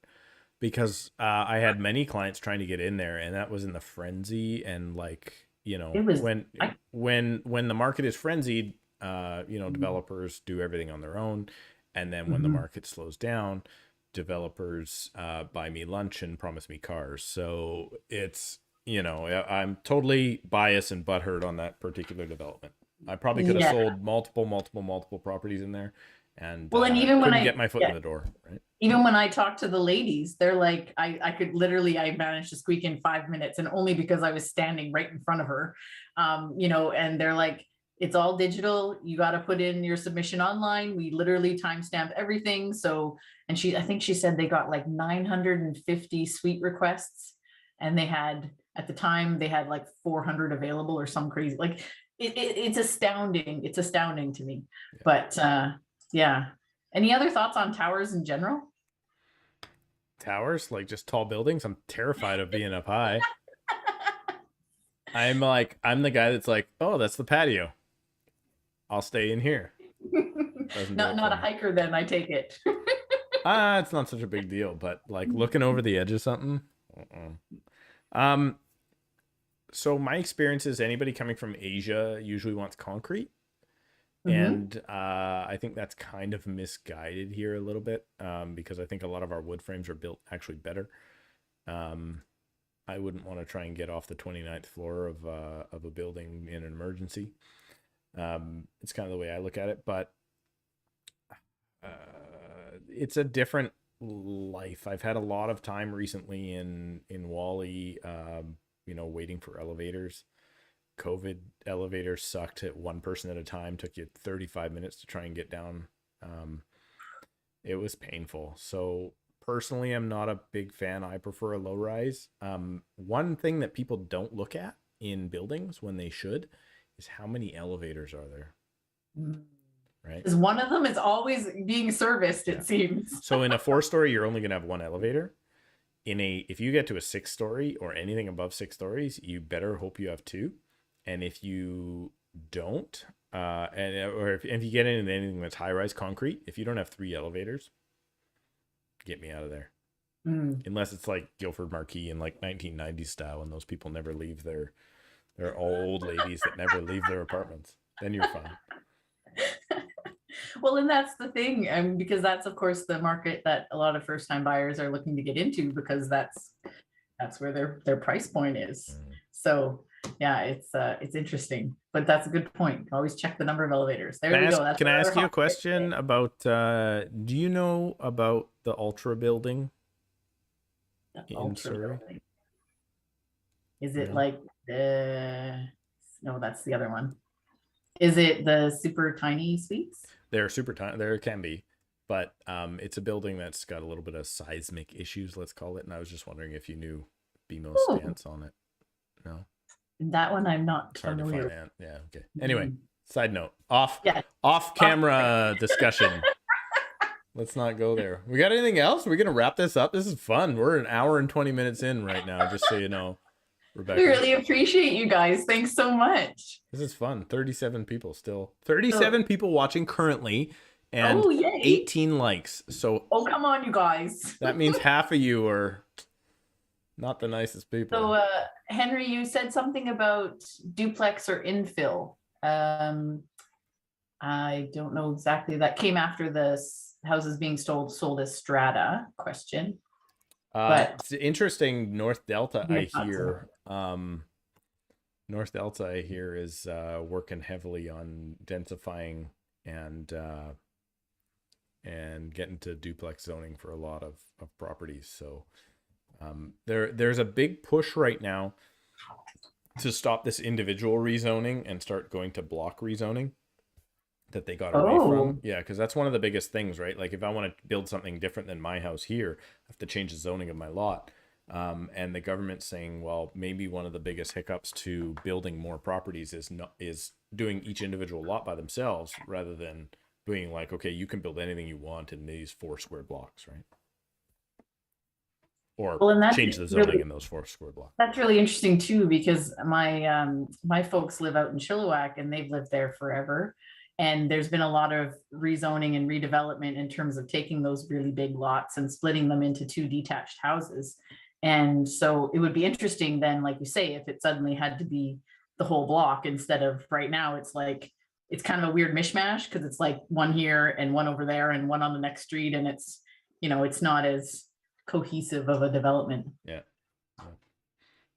because I had many clients trying to get in there, and that was in the frenzy. And when the market is frenzied, developers do everything on their own. And then when the market slows down, developers buy me lunch and promise me cars. So it's, I'm totally biased and butthurt on that particular development. I probably could have sold multiple properties in there, and and even when I get my foot in the door, right? Even when I talk to the ladies, they're like, I managed to squeak in 5 minutes, and only because I was standing right in front of her, and they're like, it's all digital. You got to put in your submission online. We literally timestamp everything. So, I think she said they got like 950 suite requests, and at the time they had like 400 available or some crazy, it's astounding. It's astounding to me. But any other thoughts on towers in general? Towers, like just tall buildings? I'm terrified of being up high. I'm the guy that's like, oh, that's the patio, I'll stay in here. Not a hiker then, I take it. It's not such a big deal, but looking over the edge of something. So my experience is anybody coming from Asia usually wants concrete. And I think that's kind of misguided here a little bit, because I think a lot of our wood frames are built actually better. I wouldn't want to try and get off the 29th floor of a building in an emergency. It's kind of the way I look at it, but it's a different life. I've had a lot of time recently in Wally, waiting for elevators. COVID elevators sucked. At one person at a time, took you 35 minutes to try and get down. It was painful. So personally, I'm not a big fan. I prefer a low rise. One thing that people don't look at in buildings when they should is how many elevators are there. Right? Because one of them is always being serviced, it seems. So in a 4-story, you're only going to have one elevator. If you get to a 6-story or anything above 6 stories, you better hope you have 2. And if you don't, if you get into anything that's high-rise concrete, if you don't have 3 elevators, get me out of there. Unless it's like Guildford Marquee in 1990s style, and those people never leave they're old ladies that never leave their apartments. Then you're fine. Well, and that's the thing, because that's of course the market that a lot of first-time buyers are looking to get into, because that's where their price point is. So yeah, it's interesting, but that's a good point. Always check the number of elevators. There we go. That's Can I ask you a another hot tip question today. about, do you know about the Ultra building The in Ultra Surrey? building. Is it No? like no, that's the other one. Is it the super tiny suites? They're super tiny. There can be, but it's a building that's got a little bit of seismic issues, let's call it. And I was just wondering if you knew BMO's Oh, stance on it. No, that one I'm not it's hard to familiar finance. Yeah. Okay. with. Anyway, side note, off Yeah. off camera discussion. Let's not go there. We got anything else? We're gonna wrap this up. This is fun. We're an hour and 20 minutes in right now, just so you know, We Rebecca. really appreciate you guys. Thanks so much. This is fun. 37 people still. 37 people watching currently and Oh, yay. 18 likes. So Oh, come on, you guys. that means half of you are not the nicest people. So, Henry, you said something about duplex or infill. I don't know exactly. That came after the houses being sold as strata question. But it's interesting. North Delta, Yeah, I hear. North Delta, I hear, is working heavily on densifying and getting to duplex zoning for a lot of properties. So there's a big push right now to stop this individual rezoning and start going to block rezoning that they got away from. Yeah, because that's one of the biggest things, right? Like if I want to build something different than my house here, I have to change the zoning of my lot. And the government's saying, well, maybe one of the biggest hiccups to building more properties is doing each individual lot by themselves rather than being like, okay, you can build anything you want in these 4 square blocks, right? Or change the zoning really, in those 4 square blocks. That's really interesting too, because my folks live out in Chilliwack and they've lived there forever. And there's been a lot of rezoning and redevelopment in terms of taking those really big lots and splitting them into 2 detached houses. And so it would be interesting then, like you say, if it suddenly had to be the whole block instead of right now, it's like, it's kind of a weird mishmash because it's like one here and one over there and one on the next street. And it's, it's not as cohesive of a development. Yeah.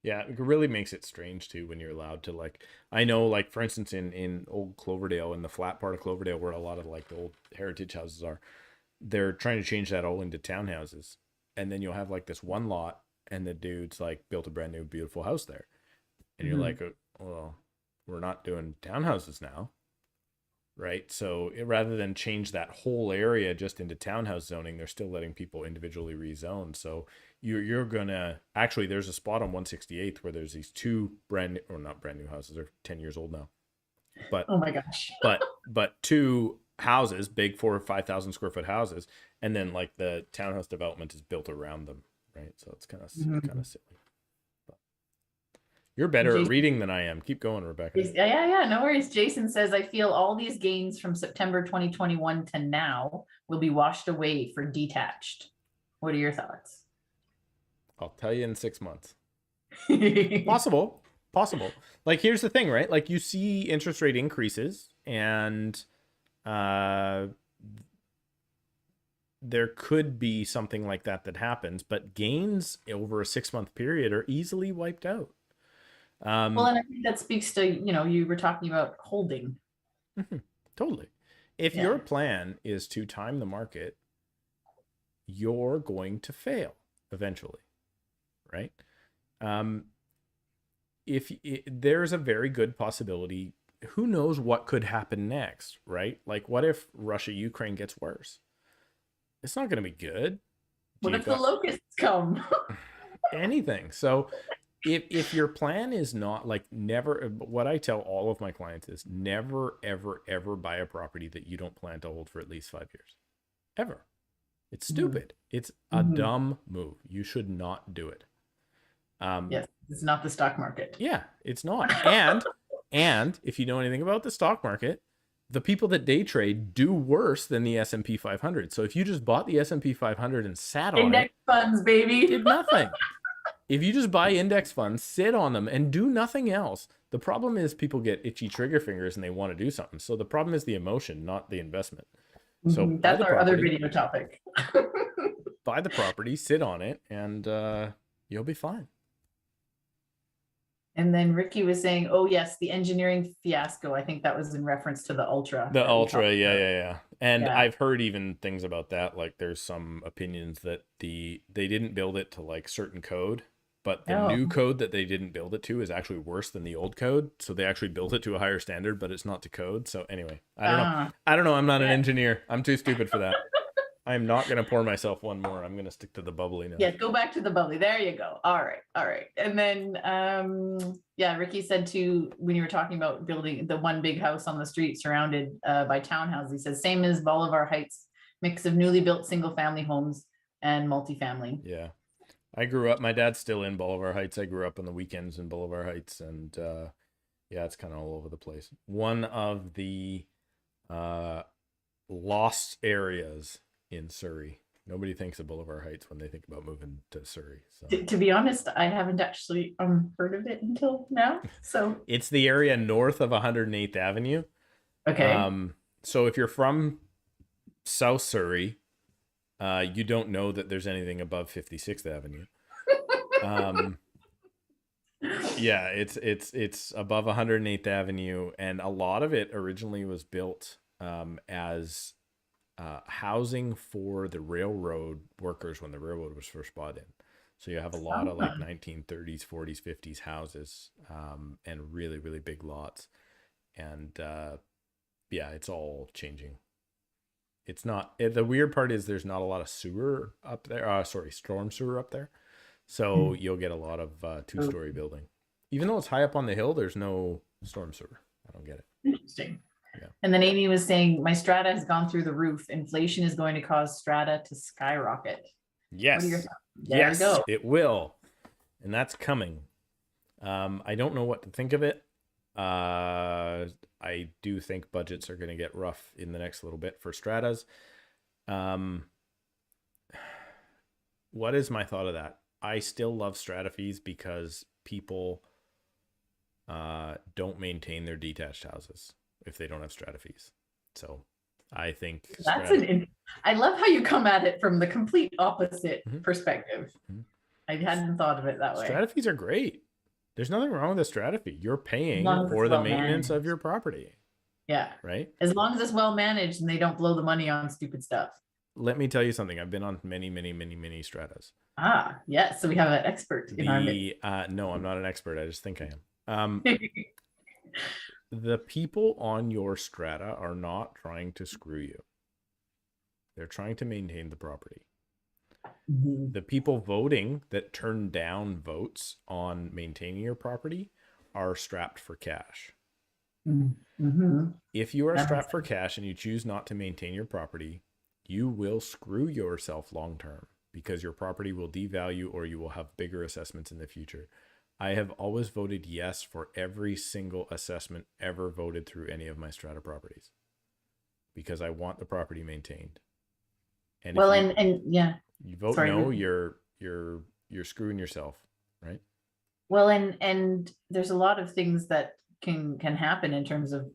Yeah, it really makes it strange too when you're allowed to, like, I know, like, for instance, in old Cloverdale, in the flat part of Cloverdale where a lot of like the old heritage houses are, they're trying to change that all into townhouses. And then you'll have like this one lot and the dude's like built a brand new beautiful house there. And you're like, well, we're not doing townhouses now. Right. So rather than change that whole area just into townhouse zoning, they're still letting people individually rezone. So you're gonna actually, there's a spot on 168th where there's these 2 not brand new houses, they're 10 years old now. But oh my gosh. but 2 houses, big 4,000 or 5,000 square foot houses, and then like the townhouse development is built around them, right? So it's kind of silly. But you're better at reading than I am. Keep going, Rebecca. Yeah, no worries. Jason says, I feel all these gains from September 2021 to now will be washed away for detached. What are your thoughts? I'll tell you in 6 months. Possible. Like, here's the thing, right? Like, you see interest rate increases and there could be something like that happens, but gains over a 6-month period are easily wiped out. Well, and I think that speaks to, you were talking about holding. Totally. If your plan is to time the market, you're going to fail eventually, right? There's a very good possibility, who knows what could happen next, right? Like, what if Russia-Ukraine gets worse? It's not going to be good. What if the locusts come? Anything. So if your plan is not, like, never, what I tell all of my clients is never, ever, ever buy a property that you don't plan to hold for at least 5 years. Ever. It's stupid. It's a dumb move. You should not do it. Yes, it's not the stock market. Yeah, it's not. And if you know anything about the stock market, the people that day trade do worse than the S&P 500. So if you just bought the S&P 500 and sat on index funds, baby, did nothing. If you just buy index funds, sit on them, and do nothing else, the problem is people get itchy trigger fingers and they want to do something. So the problem is the emotion, not the investment. So that's our other video topic. Buy the property, sit on it, and you'll be fine. And then Ricky was saying, oh yes, the engineering fiasco. I think that was in reference to the Ultra The that we Ultra, talked about. yeah. And Yeah. I've heard even things about that. Like there's some opinions that they didn't build it to like certain code, but the Oh, new code that they didn't build it to is actually worse than the old code. So they actually built it to a higher standard, but it's not to code. So anyway, I don't know. ah, I don't know. I'm not an yeah. engineer. I'm too stupid for that. I'm not gonna pour myself one more. I'm gonna stick to the bubbly now. Yeah, go back to the bubbly. There you go. All right. All right. And then yeah, Ricky said too, when you were talking about building the one big house on the street surrounded by townhouses, he says same as Bolivar Heights, mix of newly built single family homes and multifamily. Yeah. I grew up, my dad's still in Bolivar Heights. I grew up on the weekends in Bolivar Heights, and yeah, it's kind of all over the place. One of the lost areas in Surrey. Nobody thinks of Bolivar Heights when they think about moving to Surrey. So To be honest, I haven't actually heard of it until now. So it's the area north of 108th Avenue. okay. So if you're from South Surrey, you don't know that there's anything above 56th Avenue. Yeah, it's above 108th Avenue, and a lot of it originally was built as housing for the railroad workers when the railroad was first bought in. So you have a lot of like 1930s, 40s, 50s houses, and really, really big lots. And yeah, it's all changing. It's not, the weird part is there's not a lot of sewer up there. Storm sewer up there. So you'll get a lot of two-story building. Even though it's high up on the hill, there's no storm sewer. I don't get it. Interesting. Yeah. And then Amy was saying, my strata has gone through the roof. Inflation is going to cause strata to skyrocket. Yes. What are your thoughts? There Yes, you go. it will. And that's coming. I don't know what to think of it. I do think budgets are going to get rough in the next little bit for stratas. What is my thought of that? I still love strata fees because people don't maintain their detached houses if they don't have strata fees. So I think I love how you come at it from the complete opposite perspective. I hadn't thought of it that way. Strata fees are great. There's nothing wrong with a strata fee. You're paying for the maintenance of your property. Yeah. Right. As long as it's well managed and they don't blow the money on stupid stuff. Let me tell you something. I've been on many stratas. Ah, yes. So we have an expert in our midst. No, I'm not an expert. I just think I am. The people on your strata are not trying to screw you. They're trying to maintain the property. The people voting that turn down votes on maintaining your property are strapped for cash. If you are strapped for cash and you choose not to maintain your property, you will screw yourself long term because your property will devalue or you will have bigger assessments in the future. I have always voted yes for every single assessment ever voted through any of my strata properties because I want the property maintained. And well, you vote no, you're screwing yourself, right? Well, and there's a lot of things that can happen in terms of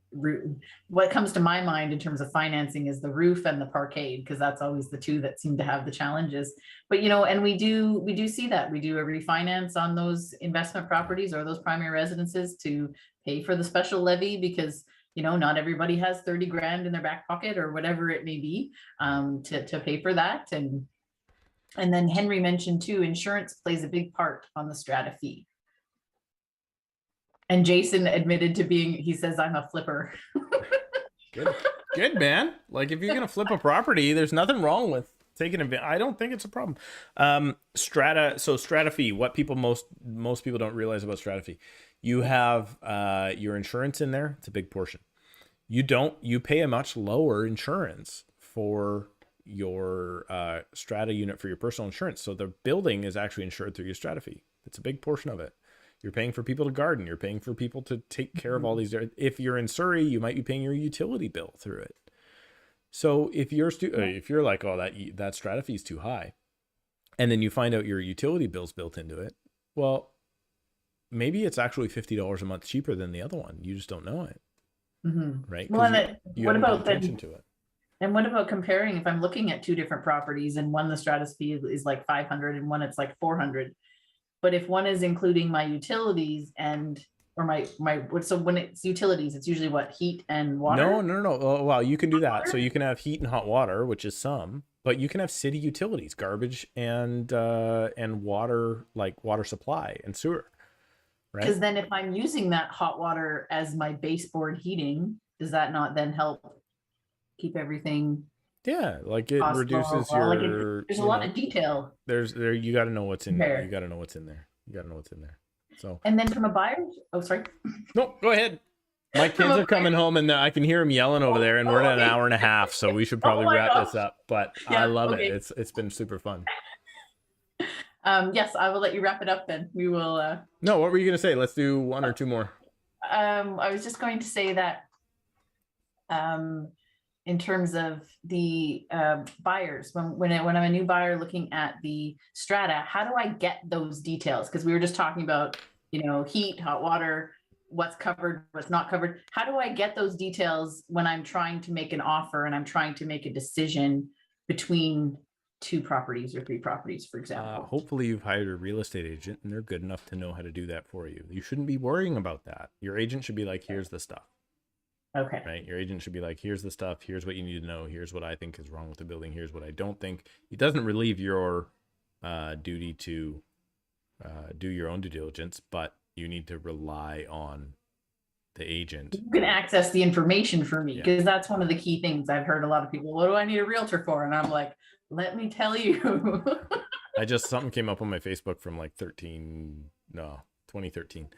what comes to my mind in terms of financing is the roof and the parkade, because that's always the two that seem to have the challenges. But and we do see that we do a refinance on those investment properties or those primary residences to pay for the special levy because not everybody has 30 grand in their back pocket or whatever it may be to pay for that. And then Henry mentioned too, insurance plays a big part on the strata fee. And Jason admitted to he says, I'm a flipper. Good, man. Like if you're going to flip a property, there's nothing wrong with taking advantage. I don't think it's a problem. Strata fee, what most people don't realize about strata fee. You have your insurance in there. It's a big portion. You pay a much lower insurance for your strata unit for your personal insurance. So the building is actually insured through your strata fee. It's a big portion of it. You're paying for people to garden. You're paying for people to take care of all these. If you're in Surrey, you might be paying your utility bill through it. So if you're like, oh, that strata fee is too high, and then you find out your utility bill's built into it, well, maybe it's actually $50 a month cheaper than the other one. You just don't know it, right? Well, what about attention to it? And what about comparing? If I'm looking at two different properties, and one the strata fee is like 500, and one it's like 400. But if one is including my utilities or so when it's utilities, it's usually what, heat and water? No. Oh, well, you can do that. Water? So you can have heat and hot water, which is some, but you can have city utilities, garbage and water, like water supply and sewer, right? Because then if I'm using that hot water as my baseboard heating, does that not then help keep everything Yeah, like it possible? reduces Well, like your, there's a lot of detail you got to know what's in there. there. You got to know what's in there. You got to know what's in there. So, And then from a buyer, oh, sorry. no, go ahead. My kids are coming home and I can hear them yelling over there, and we're at an hour and a half, so we should probably wrap this up. But Yeah, I love okay. it. It's been super fun. Yes, I will let you wrap it up then. We will. No, what were you gonna say? Let's do one or two more. I was just going to say that in terms of the buyers, when I'm a new buyer looking at the strata, how do I get those details? Because we were just talking about, heat, hot water, what's covered, what's not covered. How do I get those details when I'm trying to make an offer and I'm trying to make a decision between 2 properties or 3 properties, for example? Hopefully you've hired a real estate agent and they're good enough to know how to do that for you. You shouldn't be worrying about that. Your agent should be like, here's the stuff. Okay. Right? Your agent should be like, here's the stuff. Here's what you need to know. Here's what I think is wrong with the building. Here's what I don't think. It doesn't relieve your duty to do your own due diligence, but you need to rely on the agent. You can access the information for me, because that's one of the key things. I've heard a lot of people, what do I need a realtor for? And I'm like, let me tell you. Something came up on my Facebook from like 2013.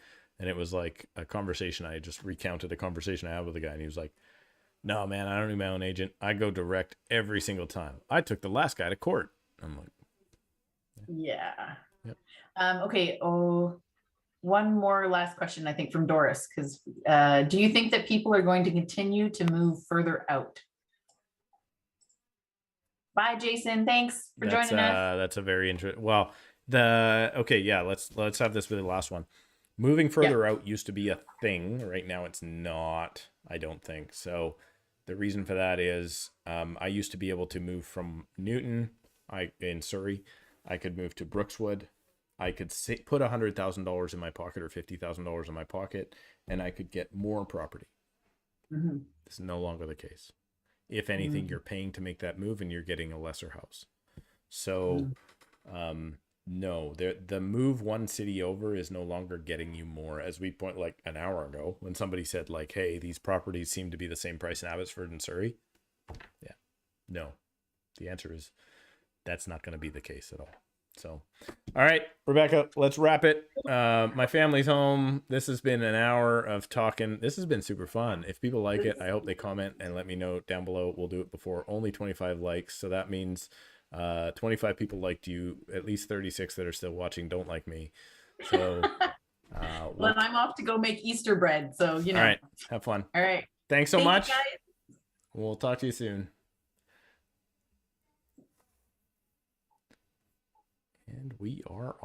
And it was like a conversation. I just recounted a conversation I had with a guy, and he was like, no, man, I don't need my own agent. I go direct every single time. I took the last guy to court. I'm like, yeah. Yep. Okay. Oh, one more last question, I think, from Doris, because do you think that people are going to continue to move further out? Bye, Jason. Thanks for joining us. That's a very interesting. Well, let's have this be the last one. Moving further out used to be a thing. Right now, it's not. I don't think so. The reason for that is I used to be able to move from Newton, in Surrey. I could move to Brookswood. I could put $100,000 in my pocket or $50,000 in my pocket, and I could get more property. Mm-hmm. This is no longer the case. If anything, you're paying to make that move, and you're getting a lesser house. So, no, the move one city over is no longer getting you more. As we point like an hour ago, when somebody said like, hey, these properties seem to be the same price in Abbotsford and Surrey. Yeah, no, the answer is that's not going to be the case at all. So, all right, Rebecca, let's wrap it. My family's home. This has been an hour of talking. This has been super fun. If people like it, I hope they comment and let me know down below. We'll do it before only 25 likes. So that means 25 people liked you. At least 36 that are still watching don't like me. So, well, I'm off to go make Easter bread. So, All right, have fun. All right. Thanks so much. You, guys. We'll talk to you soon. And we are off.